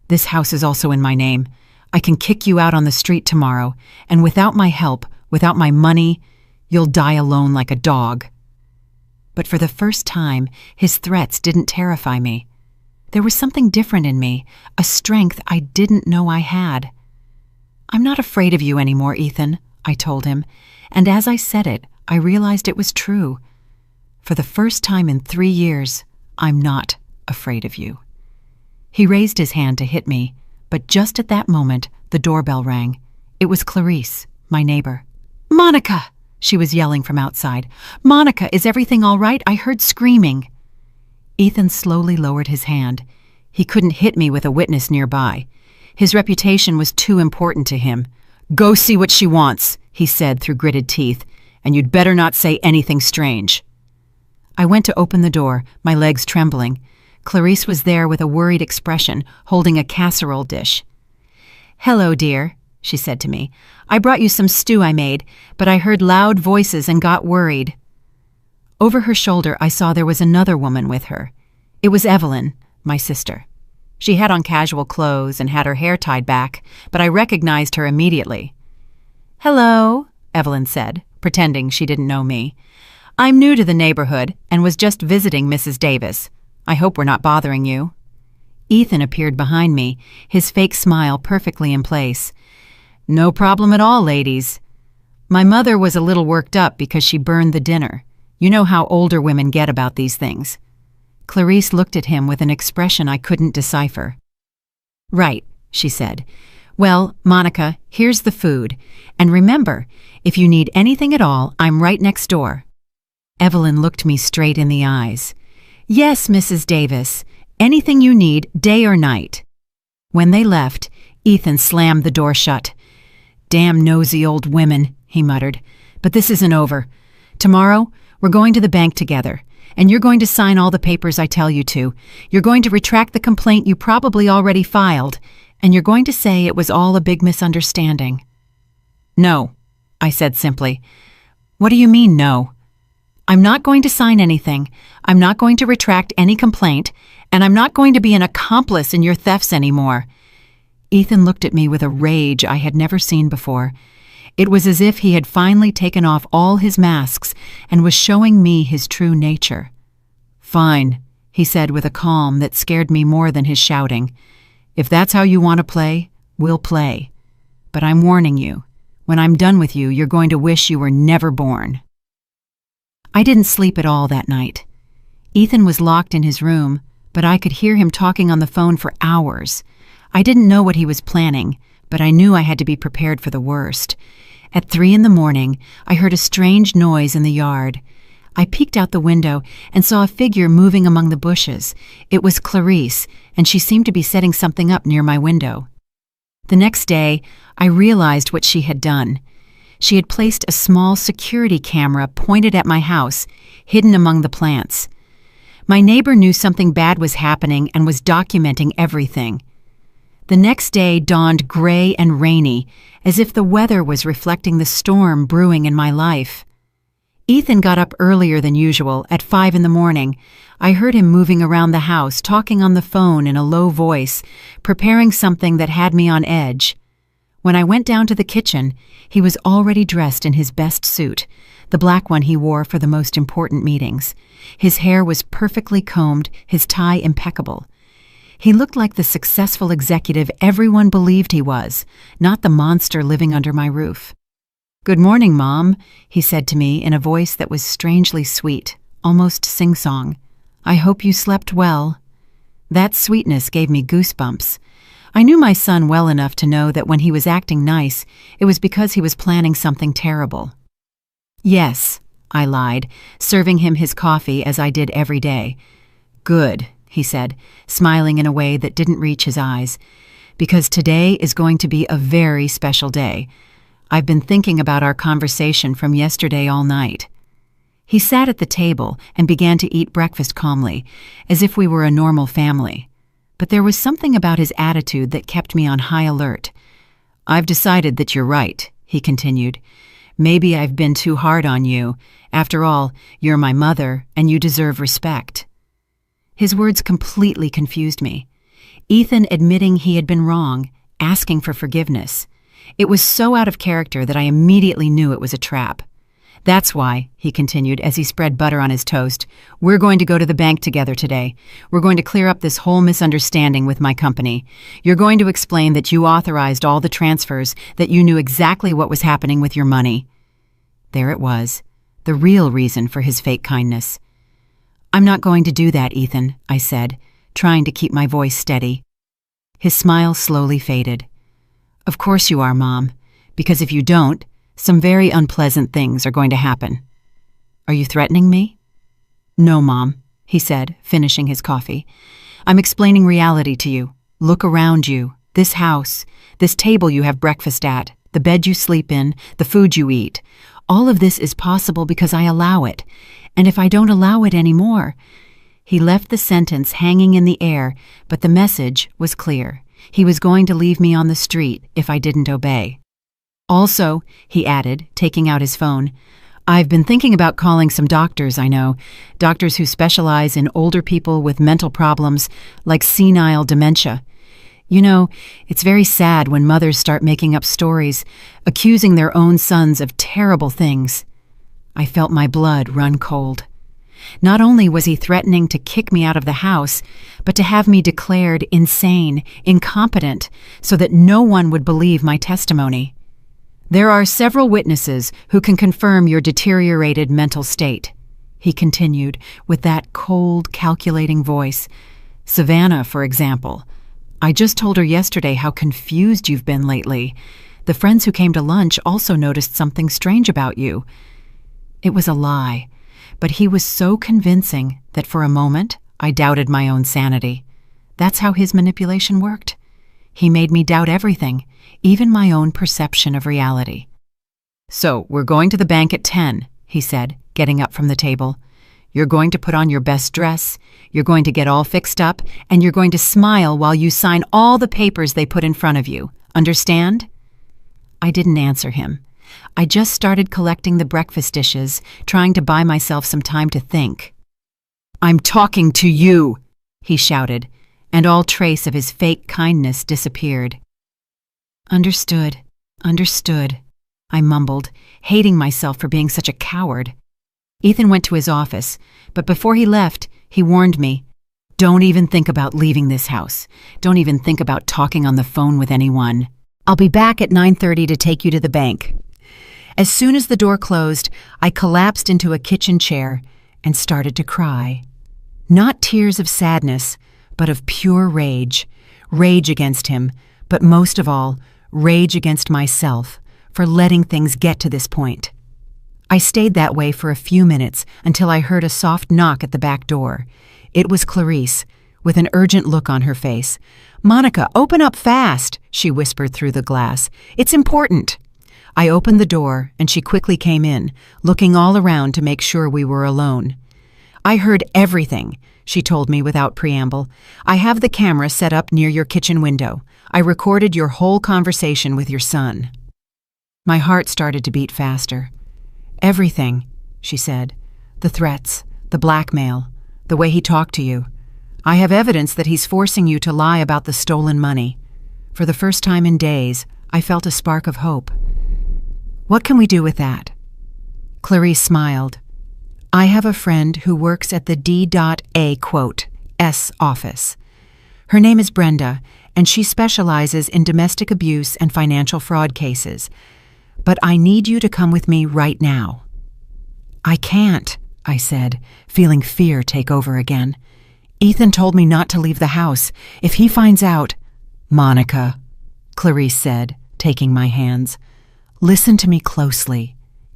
Speaker 1: This house is also in my name. I can kick you out on the street tomorrow, and without my help, without my money, you'll die alone like a dog. But for the first time, his threats didn't terrify me. There was something different in me, a strength I didn't know I had. I'm not afraid of you anymore, Ethan, I told him, and as I said it, I realized it was true. For the first time in 3 years, I'm not afraid of you. He raised his hand to hit me, but just at that moment, the doorbell rang. It was Clarice, my neighbor. Monica! She was yelling from outside. Monica, is everything all right? I heard screaming. Ethan slowly lowered his hand. He couldn't hit me with a witness nearby. His reputation was too important to him. Go see what she wants, he said through gritted teeth, and you'd better not say anything strange. I went to open the door, my legs trembling. Clarice was there with a worried expression, holding a casserole dish. Hello, dear, she said to me. I brought you some stew I made, but I heard loud voices and got worried. Over her shoulder, I saw there was another woman with her. It was Evelyn, my sister. She had on casual clothes and had her hair tied back, but I recognized her immediately. Hello, Evelyn said, pretending she didn't know me. I'm new to the neighborhood and was just visiting Mrs. Davis. I hope we're not bothering you. Ethan appeared behind me, his fake smile perfectly in place. No problem at all, ladies. My mother was a little worked up because she burned the dinner. You know how older women get about these things. Clarice looked at him with an expression I couldn't decipher. Right, she said. Well, Monica, here's the food. And remember, if you need anything at all, I'm right next door. Evelyn looked me straight in the eyes. Yes, Mrs. Davis. Anything you need, day or night. When they left, Ethan slammed the door shut. Damn nosy old women, he muttered. But this isn't over. Tomorrow, we're going to the bank together, and you're going to sign all the papers I tell you to. You're going to retract the complaint you probably already filed, and you're going to say it was all a big misunderstanding. No, I said simply. What do you mean, no? I'm not going to sign anything. I'm not going to retract any complaint, and I'm not going to be an accomplice in your thefts anymore. Ethan looked at me with a rage I had never seen before. It was as if he had finally taken off all his masks and was showing me his true nature. Fine, he said with a calm that scared me more than his shouting. If that's how you want to play, we'll play. But I'm warning you, When I'm done with you, you're going to wish you were never born." I didn't sleep at all that night. Ethan was locked in his room, but I could hear him talking on the phone for hours. I didn't know what he was planning, but I knew I had to be prepared for the worst. At 3 in the morning, I heard a strange noise in the yard. I peeked out the window and saw a figure moving among the bushes. It was Clarice, and she seemed to be setting something up near my window. The next day, I realized what she had done. She had placed a small security camera pointed at my house, hidden among the plants. My neighbor knew something bad was happening and was documenting everything. The next day dawned gray and rainy, as if the weather was reflecting the storm brewing in my life. Ethan got up earlier than usual, at 5 in the morning. I heard him moving around the house, talking on the phone in a low voice, preparing something that had me on edge. When I went down to the kitchen, he was already dressed in his best suit, the black one he wore for the most important meetings. His hair was perfectly combed, his tie impeccable. He looked like the successful executive everyone believed he was, not the monster living under my roof. "Good morning, Mom," he said to me in a voice that was strangely sweet, almost sing-song. "I hope you slept well." That sweetness gave me goosebumps. I knew my son well enough to know that when he was acting nice, it was because he was planning something terrible. "Yes," I lied, serving him his coffee as I did every day. "Good," he said, smiling in a way that didn't reach his eyes, "because today is going to be a very special day. I've been thinking about our conversation from yesterday all night." He sat at the table and began to eat breakfast calmly, as if we were a normal family. But there was something about his attitude that kept me on high alert. "I've decided that you're right," he continued. "Maybe I've been too hard on you. After all, you're my mother, and you deserve respect." His words completely confused me. Ethan admitting he had been wrong, asking for forgiveness. It was so out of character that I immediately knew it was a trap. "That's why," he continued as he spread butter on his toast, "we're going to go to the bank together today. We're going to clear up this whole misunderstanding with my company. You're going to explain that you authorized all the transfers, that you knew exactly what was happening with your money." There it was, the real reason for his fake kindness. "I'm not going to do that, Ethan," I said, trying to keep my voice steady. His smile slowly faded. "Of course you are, Mom, because if you don't, some very unpleasant things are going to happen." "Are you threatening me?" "No, Mom," he said, finishing his coffee. "I'm explaining reality to you. Look around you. This house, this table you have breakfast at, the bed you sleep in, the food you eat. All of this is possible because I allow it. And if I don't allow it anymore—" He left the sentence hanging in the air, but the message was clear. He was going to leave me on the street if I didn't obey. "Also," he added, taking out his phone, "I've been thinking about calling some doctors I know, doctors who specialize in older people with mental problems like senile dementia. You know, it's very sad when mothers start making up stories, accusing their own sons of terrible things." I felt my blood run cold. Not only was he threatening to kick me out of the house, but to have me declared insane, incompetent, so that no one would believe my testimony. "There are several witnesses who can confirm your deteriorated mental state," he continued with that cold, calculating voice. "Savannah, for example. I just told her yesterday how confused you've been lately. The friends who came to lunch also noticed something strange about you." It was a lie, but he was so convincing that for a moment I doubted my own sanity. That's how his manipulation worked. He made me doubt everything, even my own perception of reality. "So, we're going to the bank at 10, he said, getting up from the table. "You're going to put on your best dress, you're going to get all fixed up, and you're going to smile while you sign all the papers they put in front of you. Understand?" I didn't answer him. I just started collecting the breakfast dishes, trying to buy myself some time to think. "I'm talking to you," he shouted, and all trace of his fake kindness disappeared. Understood, I mumbled, hating myself for being such a coward. Ethan went to his office, but before he left, he warned me, "Don't even think about leaving this house. Don't even think about talking on the phone with anyone." I'll be back at 9:30 to take you to the bank. As soon as the door closed, I collapsed into a kitchen chair and started to cry. Not tears of sadness, but of pure rage. Rage against him, but most of all, rage against myself for letting things get to this point. I stayed that way for a few minutes until I heard a soft knock at the back door. It was Clarice, with an urgent look on her face. "Monica, open up fast," she whispered through the glass. "It's important." I opened the door, and she quickly came in, looking all around to make sure we were alone. "I heard everything," she told me without preamble. "I have the camera set up near your kitchen window. I recorded your whole conversation with your son." My heart started to beat faster. "Everything," she said. "The threats, the blackmail, the way he talked to you. I have evidence that he's forcing you to lie about the stolen money." For the first time in days, I felt a spark of hope. "What can we do with that?" Clarice smiled. "I have a friend who works at the D.A.S office. Her name is Brenda, and she specializes in domestic abuse and financial fraud cases. But I need you to come with me right now." "I can't," I said, feeling fear take over again. "Ethan told me not to leave the house. If he finds out—" "Monica," Clarice said, taking my hands, "listen to me closely.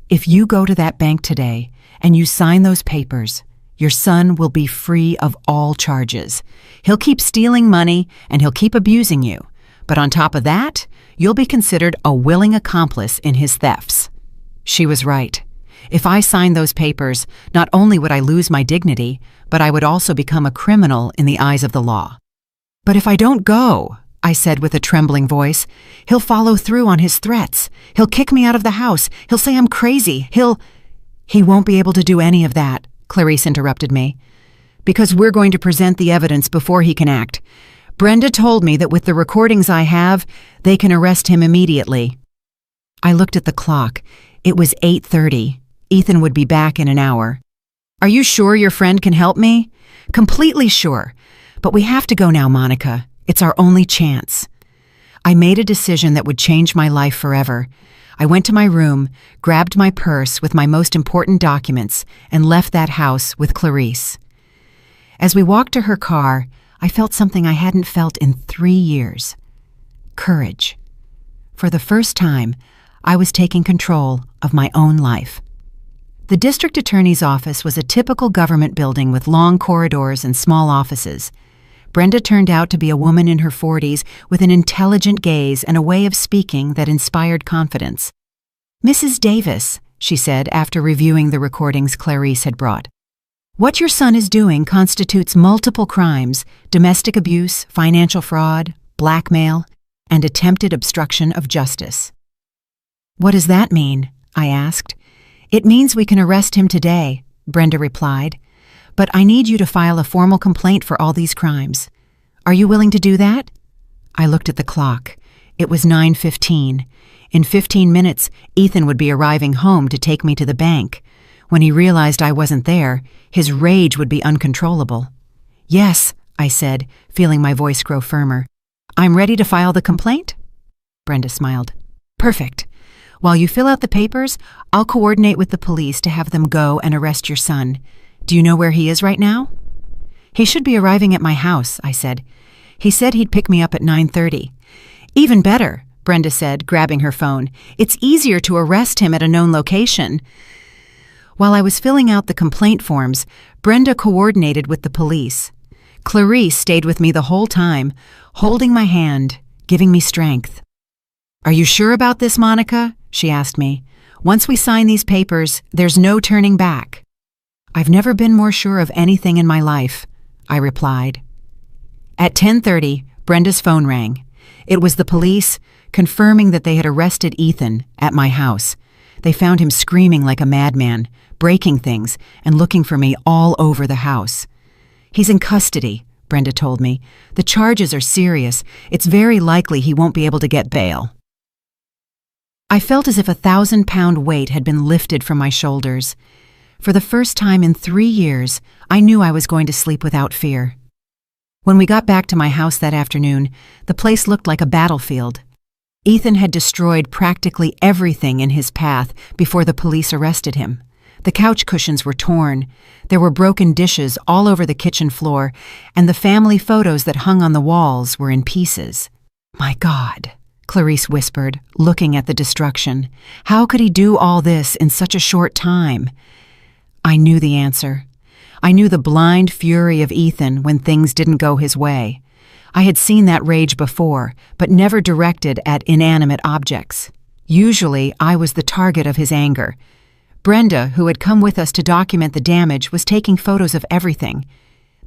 Speaker 1: If you go to that bank today and you sign those papers, your son will be free of all charges. He'll keep stealing money and he'll keep abusing you. But on top of that, you'll be considered a willing accomplice in his thefts." She was right. If I signed those papers, not only would I lose my dignity, but I would also become a criminal in the eyes of the law. "But if I don't go," I said with a trembling voice, "he'll follow through on his threats. He'll kick me out of the house. He'll say I'm crazy. He won't be able to do any of that," Clarice interrupted me, "because we're going to present the evidence before he can act. Brenda told me that with the recordings I have, they can arrest him immediately." I looked at the clock. It was 8:30. Ethan would be back in an hour. "Are you sure your friend can help me?" "Completely sure. But we have to go now, Monica. It's our only chance." I made a decision that would change my life forever. I went to my room, grabbed my purse with my most important documents, and left that house with Clarice. As we walked to her car, I felt something I hadn't felt in 3 years. Courage. For the first time, I was taking control of my own life. The district attorney's office was a typical government building with long corridors and small offices. Brenda turned out to be a woman in her 40s with an intelligent gaze and a way of speaking that inspired confidence. "Mrs. Davis," she said after reviewing the recordings Clarice had brought, "what your son is doing constitutes multiple crimes: domestic abuse, financial fraud, blackmail, and attempted obstruction of justice." "What does that mean?" I asked. "It means we can arrest him today," Brenda replied. "But I need you to file a formal complaint for all these crimes. Are you willing to do that?" I looked at the clock. It was 9:15. In 15 minutes, Ethan would be arriving home to take me to the bank. When he realized I wasn't there, his rage would be uncontrollable. "Yes," I said, feeling my voice grow firmer. "I'm ready to file the complaint?" Brenda smiled. "Perfect. While you fill out the papers, I'll coordinate with the police to have them go and arrest your son. Do you know where he is right now?" "He should be arriving at my house," I said. "He said he'd pick me up at 9:30. "Even better," Brenda said, grabbing her phone. "It's easier to arrest him at a known location." While I was filling out the complaint forms, Brenda coordinated with the police. Clarice stayed with me the whole time, holding my hand, giving me strength. "Are you sure about this, Monica?" she asked me. "Once we sign these papers, there's no turning back." "I've never been more sure of anything in my life," I replied. At 10:30, Brenda's phone rang. It was the police, confirming that they had arrested Ethan at my house. They found him screaming like a madman, breaking things, and looking for me all over the house. "He's in custody," Brenda told me. "The charges are serious. It's very likely he won't be able to get bail." I felt as if a 1,000-pound weight had been lifted from my shoulders. For the first time in 3 years, I knew I was going to sleep without fear. When we got back to my house that afternoon, the place looked like a battlefield. Ethan had destroyed practically everything in his path before the police arrested him. The couch cushions were torn, there were broken dishes all over the kitchen floor, and the family photos that hung on the walls were in pieces. "My God," Clarice whispered, looking at the destruction. "How could he do all this in such a short time?" I knew the answer. I knew the blind fury of Ethan when things didn't go his way. I had seen that rage before, but never directed at inanimate objects. Usually, I was the target of his anger. Brenda, who had come with us to document the damage, was taking photos of everything.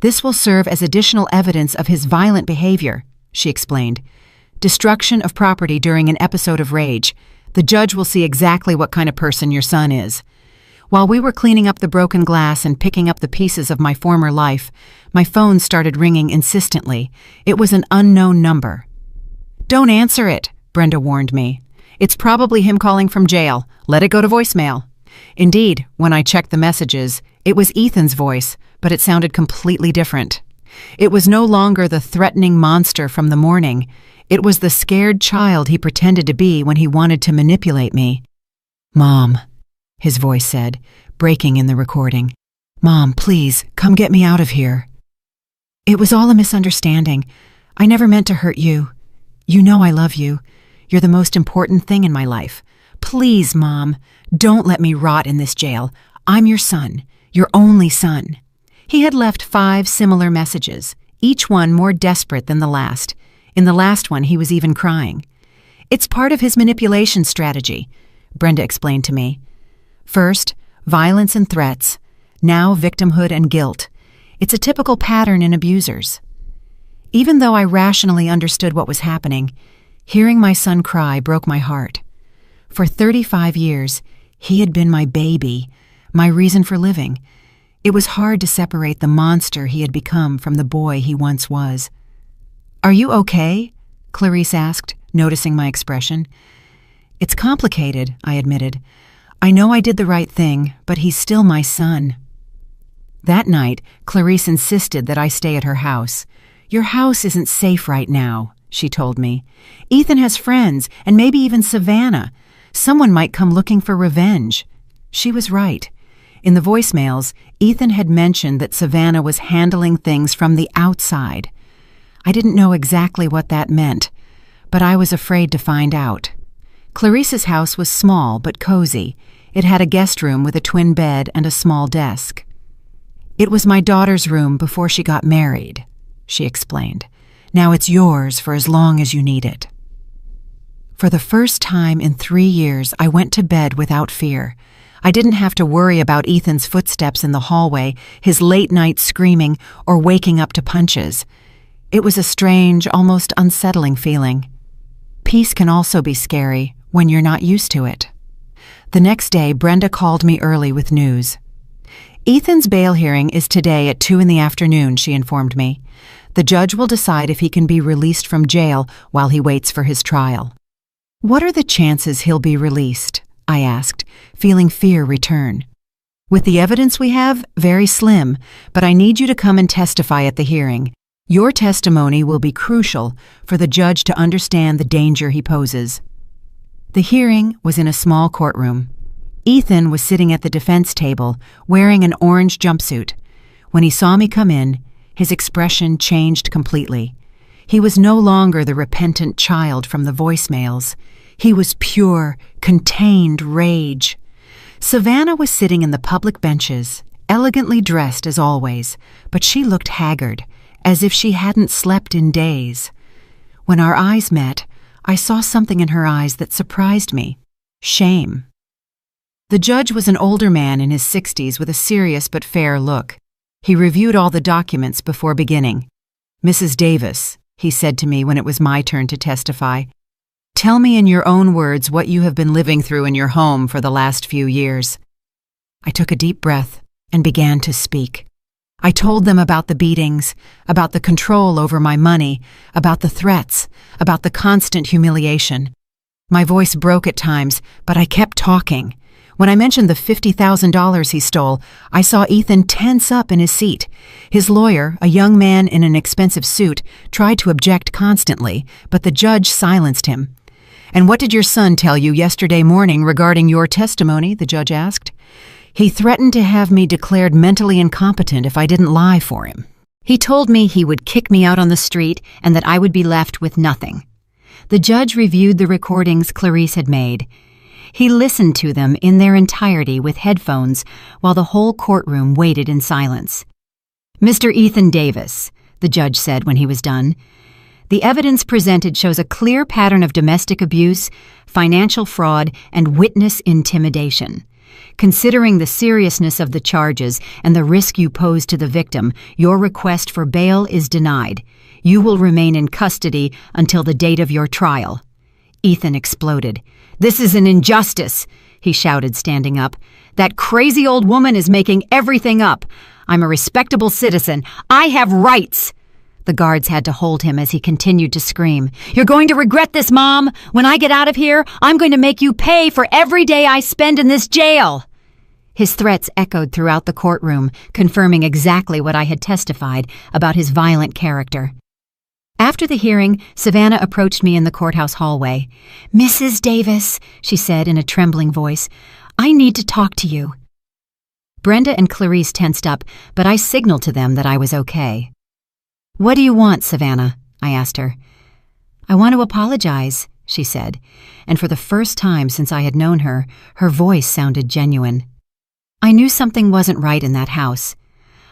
Speaker 1: "This will serve as additional evidence of his violent behavior," she explained. "Destruction of property during an episode of rage. The judge will see exactly what kind of person your son is." While we were cleaning up the broken glass and picking up the pieces of my former life, my phone started ringing insistently. It was an unknown number. "Don't answer it," Brenda warned me. "It's probably him calling from jail. Let it go to voicemail." Indeed, when I checked the messages, it was Ethan's voice, but it sounded completely different. It was no longer the threatening monster from the morning. It was the scared child he pretended to be when he wanted to manipulate me. "Mom," his voice said, breaking in the recording. "Mom, please, come get me out of here." "It was all a misunderstanding. I never meant to hurt you. You know I love you. You're the most important thing in my life. Please, Mom, don't let me rot in this jail. I'm your son, your only son." He had left 5 similar messages, each one more desperate than the last. In the last one, he was even crying. "It's part of his manipulation strategy," Brenda explained to me. "First, violence and threats. Now, victimhood and guilt. It's a typical pattern in abusers." Even though I rationally understood what was happening, hearing my son cry broke my heart. For 35 years, he had been my baby, my reason for living. It was hard to separate the monster he had become from the boy he once was. "Are you okay?" Clarice asked, noticing my expression. "It's complicated," I admitted. "I know I did the right thing, but he's still my son." That night, Clarice insisted that I stay at her house. "Your house isn't safe right now," she told me. "Ethan has friends, and maybe even Savannah. Someone might come looking for revenge." She was right. In the voicemails, Ethan had mentioned that Savannah was handling things from the outside. I didn't know exactly what that meant, but I was afraid to find out. Clarice's house was small but cozy. It had a guest room with a twin bed and a small desk. "It was my daughter's room before she got married," she explained. "Now it's yours for as long as you need it." For the first time in 3 years, I went to bed without fear. I didn't have to worry about Ethan's footsteps in the hallway, his late-night screaming, or waking up to punches. It was a strange, almost unsettling feeling. Peace can also be scary when you're not used to it. The next day, Brenda called me early with news. "Ethan's bail hearing is today at 2 in the afternoon," she informed me. "The judge will decide if he can be released from jail while he waits for his trial." "What are the chances he'll be released?" I asked, feeling fear return. "With the evidence we have, very slim, but I need you to come and testify at the hearing. Your testimony will be crucial for the judge to understand the danger he poses." The hearing was in a small courtroom. Ethan was sitting at the defense table, wearing an orange jumpsuit. When he saw me come in, his expression changed completely. He was no longer the repentant child from the voicemails. He was pure, contained rage. Savannah was sitting in the public benches, elegantly dressed as always, but she looked haggard, as if she hadn't slept in days. When our eyes met, I saw something in her eyes that surprised me: shame. The judge was an older man in his 60s with a serious but fair look. He reviewed all the documents before beginning. "Mrs. Davis," he said to me when it was my turn to testify, "tell me in your own words what you have been living through in your home for the last few years." I took a deep breath and began to speak. I told them about the beatings, about the control over my money, about the threats, about the constant humiliation. My voice broke at times, but I kept talking. When I mentioned the $50,000 he stole, I saw Ethan tense up in his seat. His lawyer, a young man in an expensive suit, tried to object constantly, but the judge silenced him.
Speaker 2: "And what did your son tell you yesterday morning regarding your testimony?" the judge asked. "He threatened to have me declared mentally incompetent if I didn't lie for him.
Speaker 1: He told me he would kick me out on the street and that I would be left with nothing." The judge reviewed the recordings Clarice had made. He listened to them in their entirety with headphones while the whole courtroom waited in silence. "Mr. Ethan Davis," the judge said when he was done, "the evidence presented shows a clear pattern of domestic abuse, financial fraud, and witness intimidation. Considering the seriousness of the charges and the risk you pose to the victim, your request for bail is denied. You will remain in custody until the date of your trial." Ethan exploded. "This is an injustice," he shouted, standing up. "That crazy old woman is making everything up. I'm a respectable citizen. I have rights." The guards had to hold him as he continued to scream. "You're going to regret this, Mom. When I get out of here, I'm going to make you pay for every day I spend in this jail." His threats echoed throughout the courtroom, confirming exactly what I had testified about his violent character. After the hearing, Savannah approached me in the courthouse hallway. "Mrs. Davis," she said in a trembling voice, "I need to talk to you." Brenda and Clarice tensed up, but I signaled to them that I was okay. "What do you want, Savannah?" I asked her. "I want to apologize," she said, and for the first time since I had known her, her voice sounded genuine. "I knew something wasn't right in that house.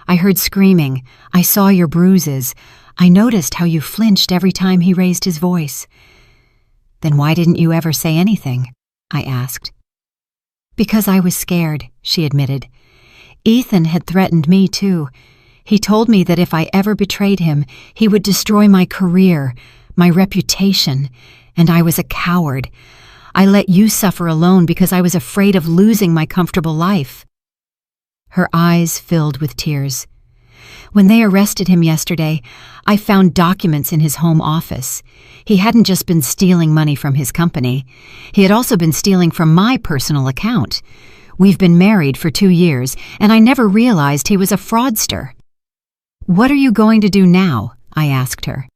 Speaker 1: I heard screaming. I saw your bruises. I noticed how you flinched every time he raised his voice." "Then why didn't you ever say anything?" I asked. "Because I was scared," she admitted. "Ethan had threatened me, too. He told me that if I ever betrayed him, he would destroy my career, my reputation, and I was a coward. I let you suffer alone because I was afraid of losing my comfortable life." Her eyes filled with tears. "When they arrested him yesterday, I found documents in his home office. He hadn't just been stealing money from his company. He had also been stealing from my personal account. We've been married for 2 years, and I never realized he was a fraudster." "What are you going to do now?" I asked her.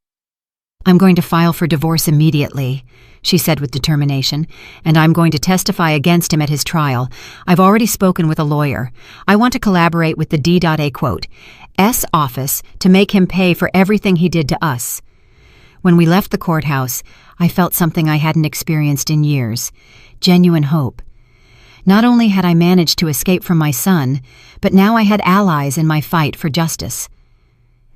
Speaker 1: "I'm going to file for divorce immediately," she said with determination, "and I'm going to testify against him at his trial. I've already spoken with a lawyer. I want to collaborate with the D.A. office to make him pay for everything he did to us." When we left the courthouse, I felt something I hadn't experienced in years: genuine hope. Not only had I managed to escape from my son, but now I had allies in my fight for justice.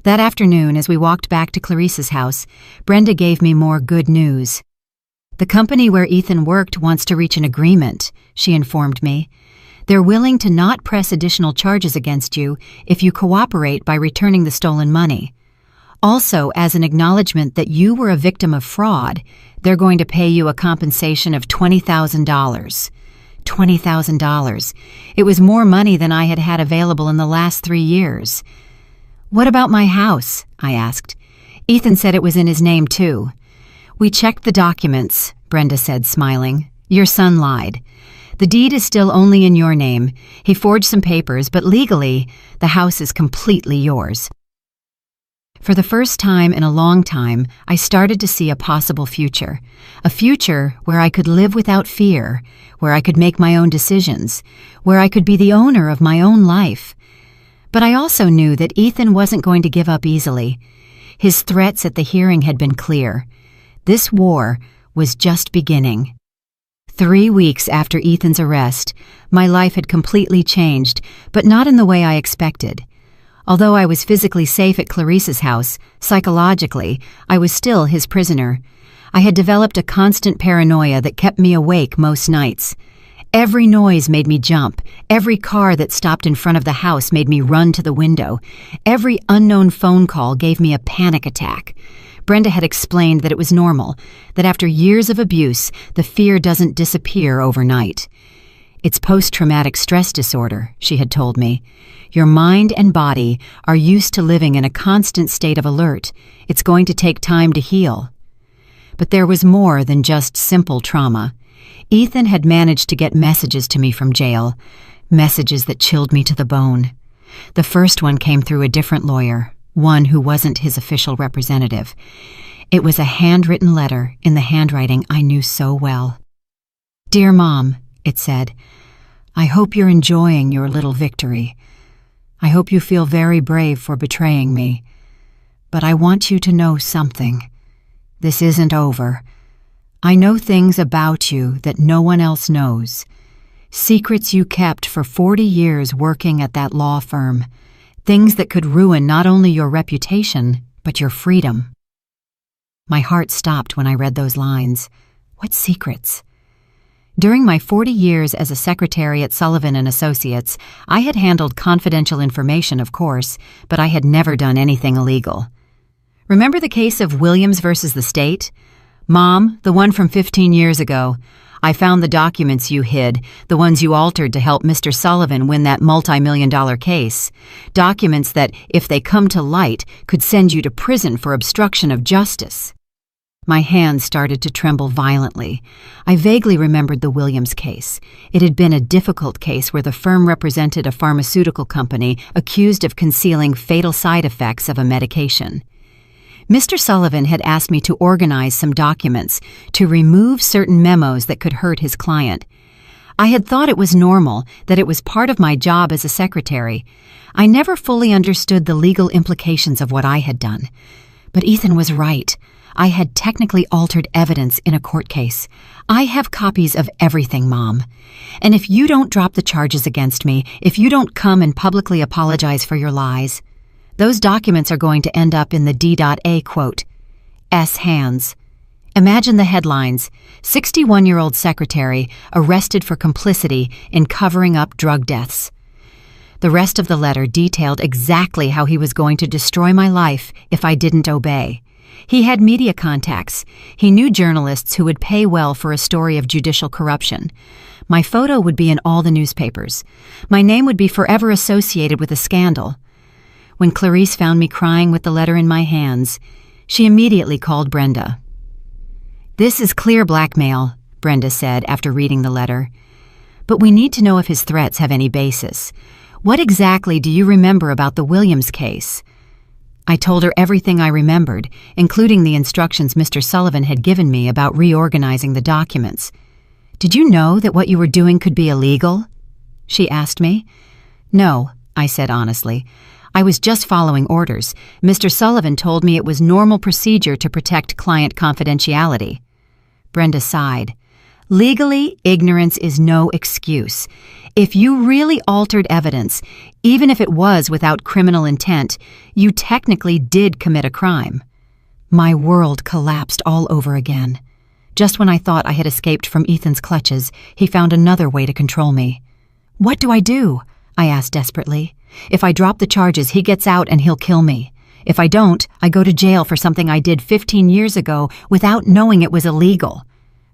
Speaker 1: That afternoon, as we walked back to Clarice's house, Brenda gave me more good news. "The company where Ethan worked wants to reach an agreement," she informed me. "They're willing to not press additional charges against you if you cooperate by returning the stolen money. Also, as an acknowledgement that you were a victim of fraud, they're going to pay you a compensation of $20,000. $20,000. It was more money than I had had available in the last 3 years. "What about my house?" I asked. "Ethan said it was in his name, too." "We checked the documents," Brenda said, smiling. "Your son lied. The deed is still only in your name. He forged some papers, but legally, the house is completely yours." For the first time in a long time, I started to see a possible future. A future where I could live without fear, where I could make my own decisions, where I could be the owner of my own life. But I also knew that Ethan wasn't going to give up easily. His threats at the hearing had been clear. This war was just beginning. 3 weeks after Ethan's arrest, my life had completely changed, but not in the way I expected. Although I was physically safe at Clarice's house, psychologically, I was still his prisoner. I had developed a constant paranoia that kept me awake most nights. Every noise made me jump. Every car that stopped in front of the house made me run to the window. Every unknown phone call gave me a panic attack. Brenda had explained that it was normal, that after years of abuse, the fear doesn't disappear overnight. "It's post-traumatic stress disorder," she had told me. "Your mind and body are used to living in a constant state of alert. It's going to take time to heal." But there was more than just simple trauma. Ethan had managed to get messages to me from jail, messages that chilled me to the bone. The first one came through a different lawyer, one who wasn't his official representative. It was a handwritten letter in the handwriting I knew so well. "Dear Mom," it said, "I hope you're enjoying your little victory. I hope you feel very brave for betraying me. But I want you to know something. This isn't over. I know things about you that no one else knows. Secrets you kept for 40 years working at that law firm. Things that could ruin not only your reputation, but your freedom." My heart stopped when I read those lines. What secrets? During my 40 years as a secretary at Sullivan & Associates, I had handled confidential information, of course, but I had never done anything illegal. Remember the case of Williams versus the state? "Mom, the one from 15 years ago. I found the documents you hid, the ones you altered to help Mr. Sullivan win that multi-million-dollar case. Documents that, if they come to light, could send you to prison for obstruction of justice." My hands started to tremble violently. I vaguely remembered the Williams case. It had been a difficult case where the firm represented a pharmaceutical company accused of concealing fatal side effects of a medication. Mr. Sullivan had asked me to organize some documents to remove certain memos that could hurt his client. I had thought it was normal, that it was part of my job as a secretary. I never fully understood the legal implications of what I had done. But Ethan was right. I had technically altered evidence in a court case. I have copies of everything, Mom. And if you don't drop the charges against me, if you don't come and publicly apologize for your lies, those documents are going to end up in the D.A. quote, S. hands. Imagine the headlines: 61-year-old secretary arrested for complicity in covering up drug deaths. The rest of the letter detailed exactly how he was going to destroy my life if I didn't obey. He had media contacts. He knew journalists who would pay well for a story of judicial corruption. My photo would be in all the newspapers. My name would be forever associated with the scandal. When Clarice found me crying with the letter in my hands, she immediately called Brenda. "This is clear blackmail," Brenda said after reading the letter. "But we need to know if his threats have any basis. What exactly do you remember about the Williams case?" I told her everything I remembered, including the instructions Mr. Sullivan had given me about reorganizing the documents. "Did you know that what you were doing could be illegal?" she asked me. "No," I said honestly. "I was just following orders. Mr. Sullivan told me it was normal procedure to protect client confidentiality." Brenda sighed. "Legally, ignorance is no excuse. If you really altered evidence, even if it was without criminal intent, you technically did commit a crime." My world collapsed all over again. Just when I thought I had escaped from Ethan's clutches, he found another way to control me. "What do I do?" I asked desperately. "If I drop the charges, he gets out and he'll kill me. If I don't, I go to jail for something I did 15 years ago without knowing it was illegal."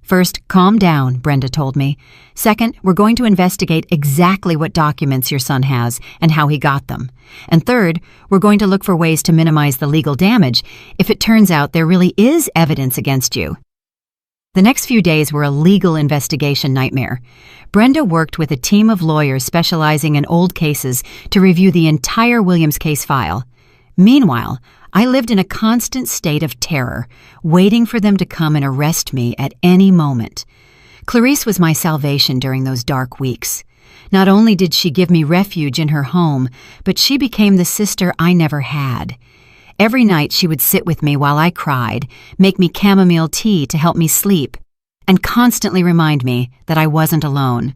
Speaker 1: "First, calm down," Brenda told me. "Second, we're going to investigate exactly what documents your son has and how he got them. And third, we're going to look for ways to minimize the legal damage if it turns out there really is evidence against you." The next few days were a legal investigation nightmare. Brenda worked with a team of lawyers specializing in old cases to review the entire Williams case file. Meanwhile, I lived in a constant state of terror, waiting for them to come and arrest me at any moment. Clarice was my salvation during those dark weeks. Not only did she give me refuge in her home, but she became the sister I never had. Every night she would sit with me while I cried, make me chamomile tea to help me sleep, and constantly remind me that I wasn't alone.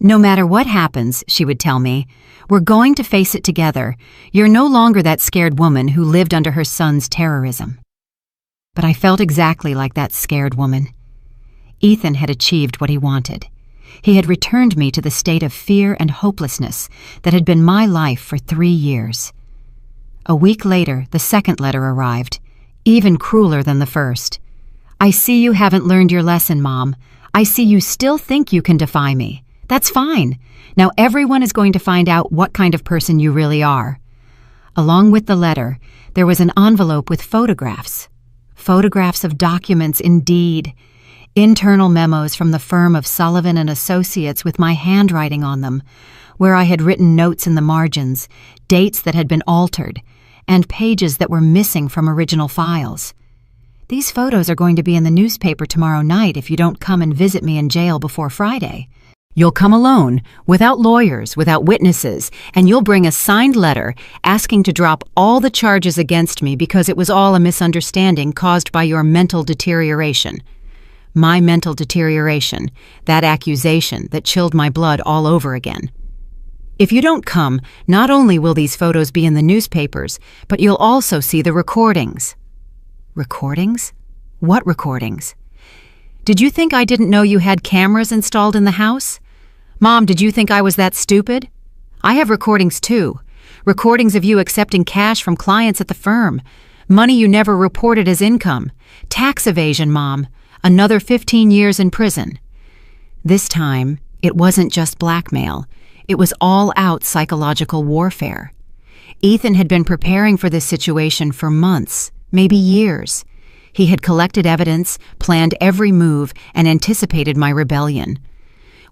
Speaker 1: "No matter what happens," she would tell me, "we're going to face it together. You're no longer that scared woman who lived under her son's terrorism." But I felt exactly like that scared woman. Ethan had achieved what he wanted. He had returned me to the state of fear and hopelessness that had been my life for 3 years. A week later, the second letter arrived, even crueler than the first. "I see you haven't learned your lesson, Mom. I see you still think you can defy me. That's fine. Now everyone is going to find out what kind of person you really are." Along with the letter, there was an envelope with photographs. Photographs of documents, indeed. Internal memos from the firm of Sullivan & Associates with my handwriting on them, where I had written notes in the margins, dates that had been altered, and pages that were missing from original files. These photos are going to be in the newspaper tomorrow night if you don't come and visit me in jail before Friday.
Speaker 2: You'll come alone, without lawyers, without witnesses, and you'll bring a signed letter asking to drop all the charges against me because it was all a misunderstanding caused by your mental deterioration. My mental deterioration, that accusation that chilled my blood all over again. If you don't come, not only will these photos be in the newspapers, but you'll also see the recordings. Recordings? What recordings? Did you think I didn't know you had cameras installed in the house? Mom, did you think I was that stupid? I have recordings too. Recordings of you accepting cash from clients at the firm. Money you never reported as income. Tax evasion, Mom. Another 15 years in prison. This time, it wasn't just blackmail. It was all-out psychological warfare. Ethan had been preparing for this situation for months, maybe years. He had collected evidence, planned every move, and anticipated my rebellion.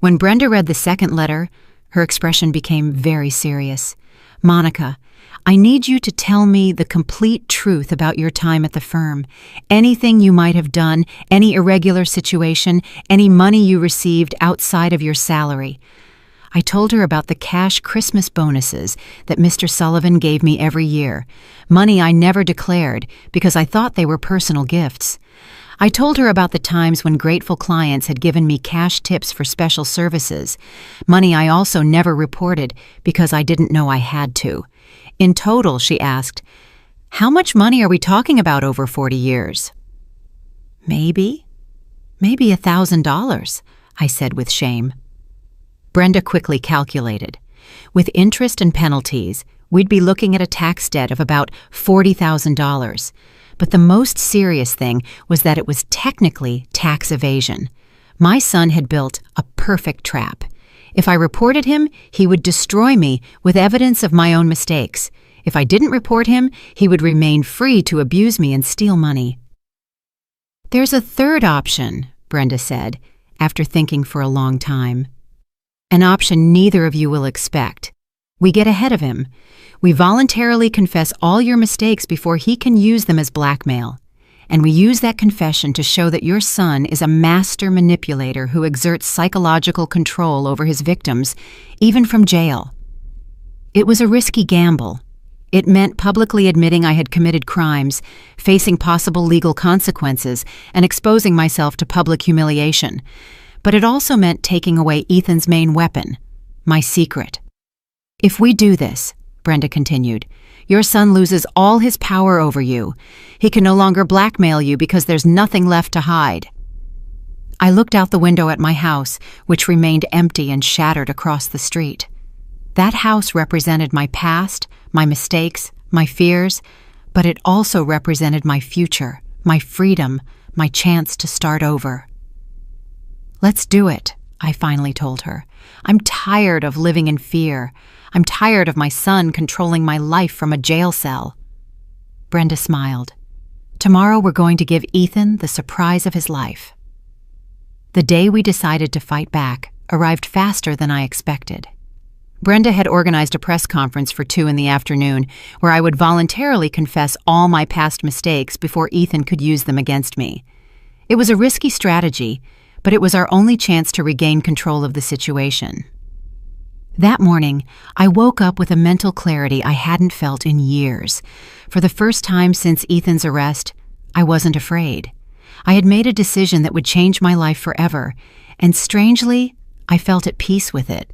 Speaker 2: When Brenda read the second letter, her expression became very serious. "Monica, I need you to tell me the complete truth about your time at the firm. Anything you might have done, any irregular situation, any money you received outside of your salary." I told her about the cash Christmas bonuses that Mr. Sullivan gave me every year, money I never declared because I thought they were personal gifts. I told her about the times when grateful clients had given me cash tips for special services, money I also never reported because I didn't know I had to. In total, she asked, "How much money are we talking about over 40 years?" Maybe $1,000, I said with shame. Brenda quickly calculated. With interest and penalties, we'd be looking at a tax debt of about $40,000. But the most serious thing was that it was technically tax evasion. My son had built a perfect trap. If I reported him, he would destroy me with evidence of my own mistakes. If I didn't report him, he would remain free to abuse me and steal money. "There's a third option," Brenda said, after thinking for a long time. "An option neither of you will expect. We get ahead of him. We voluntarily confess all your mistakes before he can use them as blackmail. And we use that confession to show that your son is a master manipulator who exerts psychological control over his victims, even from jail." It was a risky gamble. It meant publicly admitting I had committed crimes, facing possible legal consequences, and exposing myself to public humiliation. But it also meant taking away Ethan's main weapon, my secret. "If we do this," Brenda continued, "your son loses all his power over you. He can no longer blackmail you because there's nothing left to hide." I looked out the window at my house, which remained empty and shattered across the street. That house represented my past, my mistakes, my fears, but it also represented my future, my freedom, my chance to start over. "Let's do it," I finally told her. "I'm tired of living in fear. I'm tired of my son controlling my life from a jail cell." Brenda smiled. "Tomorrow we're going to give Ethan the surprise of his life." The day we decided to fight back arrived faster than I expected. Brenda had organized a press conference for 2 in the afternoon where I would voluntarily confess all my past mistakes before Ethan could use them against me. It was a risky strategy, but it was our only chance to regain control of the situation. That morning, I woke up with a mental clarity I hadn't felt in years. For the first time since Ethan's arrest, I wasn't afraid. I had made a decision that would change my life forever, and strangely, I felt at peace with it.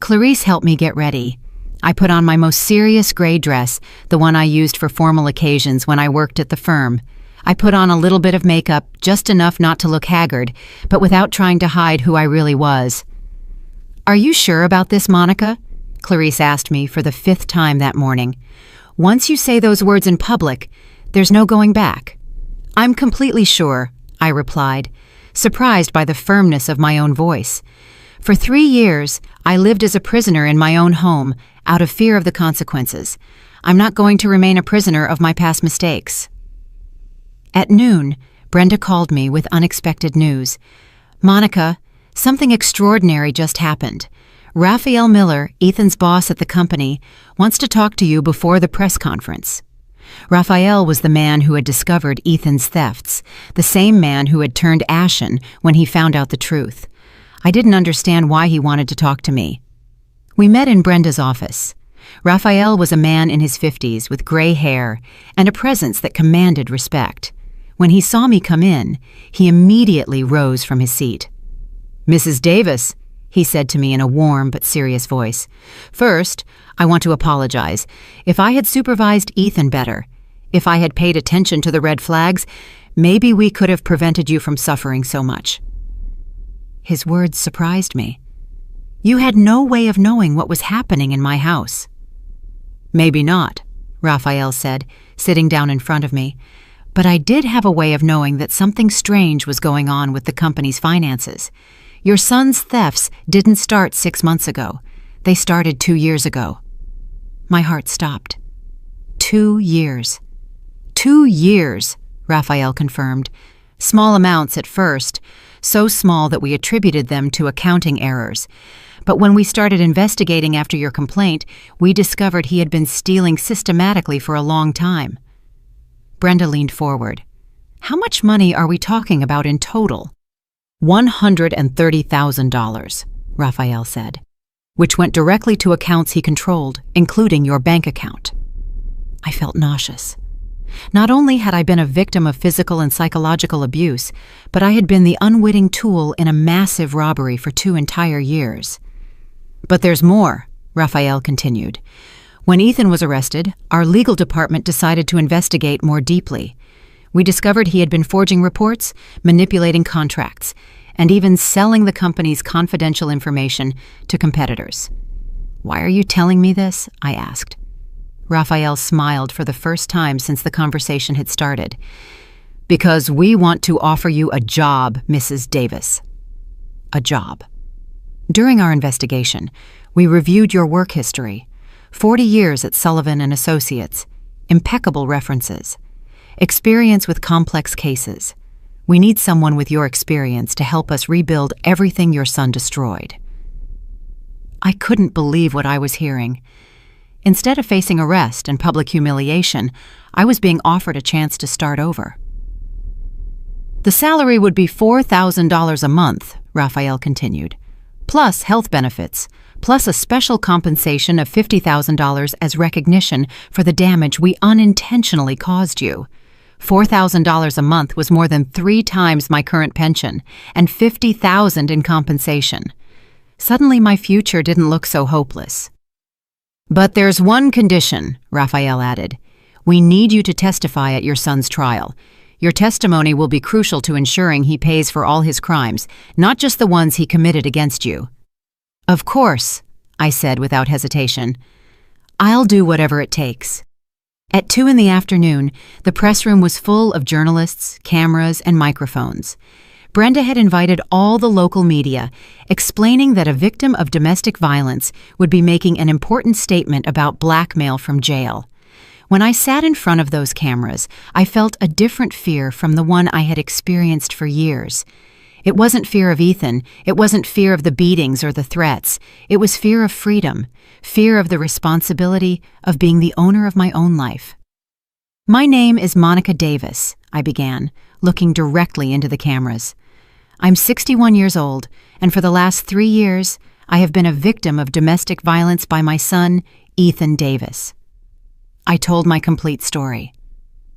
Speaker 2: Clarice helped me get ready. I put on my most serious gray dress, the one I used for formal occasions when I worked at the firm. I put on a little bit of makeup, just enough not to look haggard, but without trying to hide who I really was. "Are you sure about this, Monica?" Clarice asked me for the 5th time that morning. "Once you say those words in public, there's no going back." "I'm completely sure," I replied, surprised by the firmness of my own voice. For 3 years, I lived as a prisoner in my own home, out of fear of the consequences. I'm not going to remain a prisoner of my past mistakes. At noon, Brenda called me with unexpected news. "Monica, something extraordinary just happened. Raphael Miller, Ethan's boss at the company, wants to talk to you before the press conference." Raphael was the man who had discovered Ethan's thefts, the same man who had turned ashen when he found out the truth. I didn't understand why he wanted to talk to me. We met in Brenda's office. Raphael was a man in his 50s with gray hair and a presence that commanded respect. When he saw me come in, he immediately rose from his seat. "Mrs. Davis," he said to me in a warm but serious voice. "First, I want to apologize. If I had supervised Ethan better, if I had paid attention to the red flags, maybe we could have prevented you from suffering so much." His words surprised me. "You had no way of knowing what was happening in my house." "Maybe not," Raphael said, sitting down in front of me. "But I did have a way of knowing that something strange was going on with the company's finances. Your son's thefts didn't start 6 months ago. They started 2 years ago." My heart stopped. 2 years. 2 years, Raphael confirmed. Small amounts at first, so small that we attributed them to accounting errors. But when we started investigating after your complaint, we discovered he had been stealing systematically for a long time. Brenda leaned forward. "How much money are we talking about in total?" $130,000, Raphael said, "which went directly to accounts he controlled, including your bank account." I felt nauseous. Not only had I been a victim of physical and psychological abuse, but I had been the unwitting tool in a massive robbery for 2 entire years. "But there's more," Raphael continued. "When Ethan was arrested, our legal department decided to investigate more deeply. We discovered he had been forging reports, manipulating contracts, and even selling the company's confidential information to competitors." "Why are you telling me this?" I asked. Raphael smiled for the first time since the conversation had started. "Because we want to offer you a job, Mrs. Davis." A job. During our investigation, we reviewed your work history. 40 years at Sullivan and Associates. Impeccable references. Experience with complex cases. We need someone with your experience to help us rebuild everything your son destroyed. I couldn't believe what I was hearing. Instead of facing arrest and public humiliation, I was being offered a chance to start over. "The salary would be $4,000 a month," Raphael continued, "plus health benefits, plus a special compensation of $50,000 as recognition for the damage we unintentionally caused you. $4,000 a month was more than 3 times my current pension, and $50,000 in compensation. Suddenly my future didn't look so hopeless. "But there's one condition," Raphael added. "We need you to testify at your son's trial. Your testimony will be crucial to ensuring he pays for all his crimes, not just the ones he committed against you." "Of course," I said without hesitation. "I'll do whatever it takes." At 2 in the afternoon, the press room was full of journalists, cameras, and microphones. Brenda had invited all the local media, explaining that a victim of domestic violence would be making an important statement about blackmail from jail. When I sat in front of those cameras, I felt a different fear from the one I had experienced for years. It wasn't fear of Ethan, it wasn't fear of the beatings or the threats. It was fear of freedom, fear of the responsibility of being the owner of my own life. "My name is Monica Davis," I began, looking directly into the cameras. "I'm 61 years old, and for the last 3 years, I have been a victim of domestic violence by my son, Ethan Davis." I told my complete story.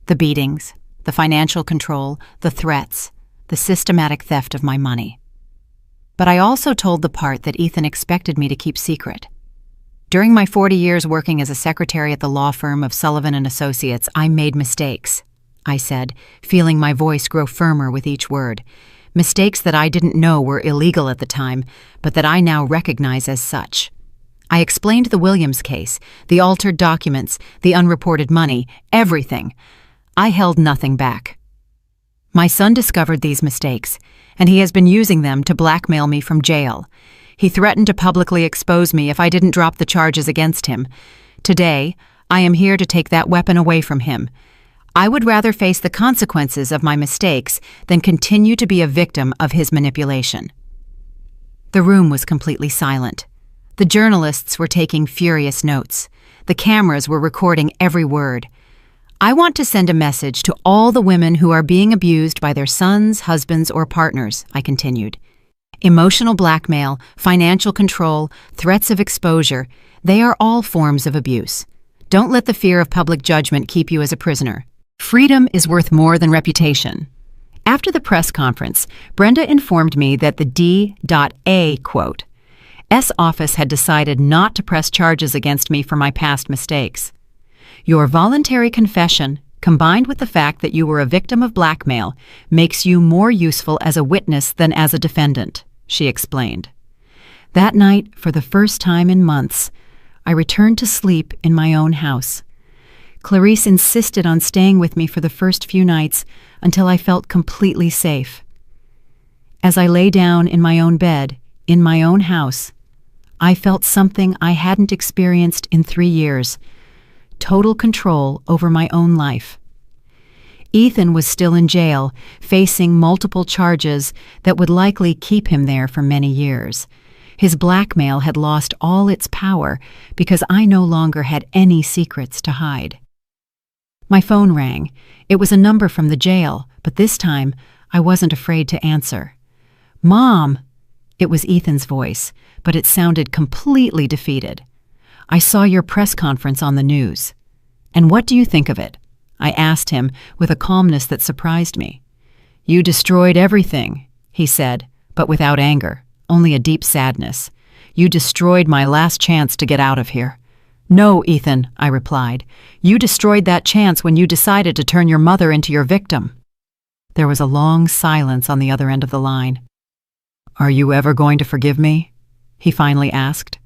Speaker 2: The beatings, the financial control, the threats, the systematic theft of my money. But I also told the part that Ethan expected me to keep secret. "During my 40 years working as a secretary at the law firm of Sullivan and Associates, I made mistakes," I said, feeling my voice grow firmer with each word. Mistakes that I didn't know were illegal at the time, but that I now recognize as such. I explained the Williams case, the altered documents, the unreported money, everything. I held nothing back. "My son discovered these mistakes, and he has been using them to blackmail me from jail. He threatened to publicly expose me if I didn't drop the charges against him. Today, I am here to take that weapon away from him. I would rather face the consequences of my mistakes than continue to be a victim of his manipulation." The room was completely silent. The journalists were taking furious notes. The cameras were recording every word. I want to send a message to all the women who are being abused by their sons, husbands, or partners, I continued. Emotional blackmail, financial control, threats of exposure, they are all forms of abuse. Don't let the fear of public judgment keep you as a prisoner. Freedom is worth more than reputation. After the press conference, Brenda informed me that the D.A. quote, S office had decided not to press charges against me for my past mistakes. Your voluntary confession, combined with the fact that you were a victim of blackmail, makes you more useful as a witness than as a defendant, she explained. That night, for the first time in months, I returned to sleep in my own house. Clarice insisted on staying with me for the first few nights until I felt completely safe. As I lay down in my own bed, in my own house, I felt something I hadn't experienced in 3 years: total control over my own life. Ethan was still in jail, facing multiple charges that would likely keep him there for many years. His blackmail had lost all its power because I no longer had any secrets to hide. My phone rang. It was a number from the jail, but this time I wasn't afraid to answer. "Mom!" It was Ethan's voice, but it sounded completely defeated. "I saw your press conference on the news. And what do you think of it?" I asked him with a calmness that surprised me. "You destroyed everything," he said, but without anger, only a deep sadness. "You destroyed my last chance to get out of here." "No, Ethan," I replied. "You destroyed that chance when you decided to turn your mother into your victim." There was a long silence on the other end of the line. "Are you ever going to forgive me?" he finally asked.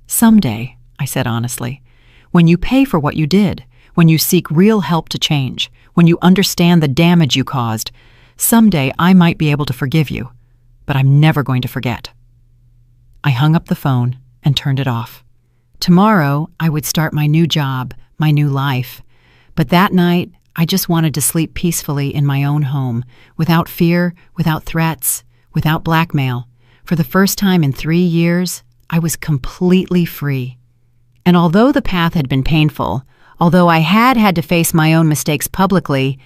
Speaker 2: "Someday," I said honestly. "When you pay for what you did, when you seek real help to change, when you understand the damage you caused, someday I might be able to forgive you, but I'm never going to forget." I hung up the phone and turned it off. Tomorrow, I would start my new job, my new life. But that night, I just wanted to sleep peacefully in my own home, without fear, without threats, without blackmail. For the first time in 3 years, I was completely free. And although the path had been painful, although I had to face my own mistakes publicly,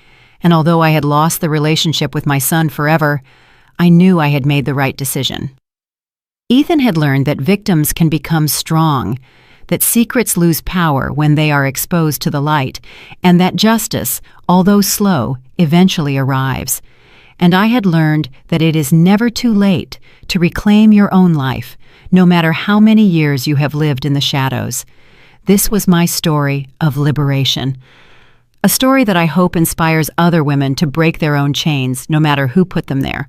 Speaker 2: and although I had lost the relationship with my son forever, I knew I had made the right decision. Ethan had learned that victims can become strong, that secrets lose power when they are exposed to the light, and that justice, although slow, eventually arrives. And I had learned that it is never too late to reclaim your own life, no matter how many years you have lived in the shadows. This was my story of liberation. A story that I hope inspires other women to break their own chains, no matter who put them there.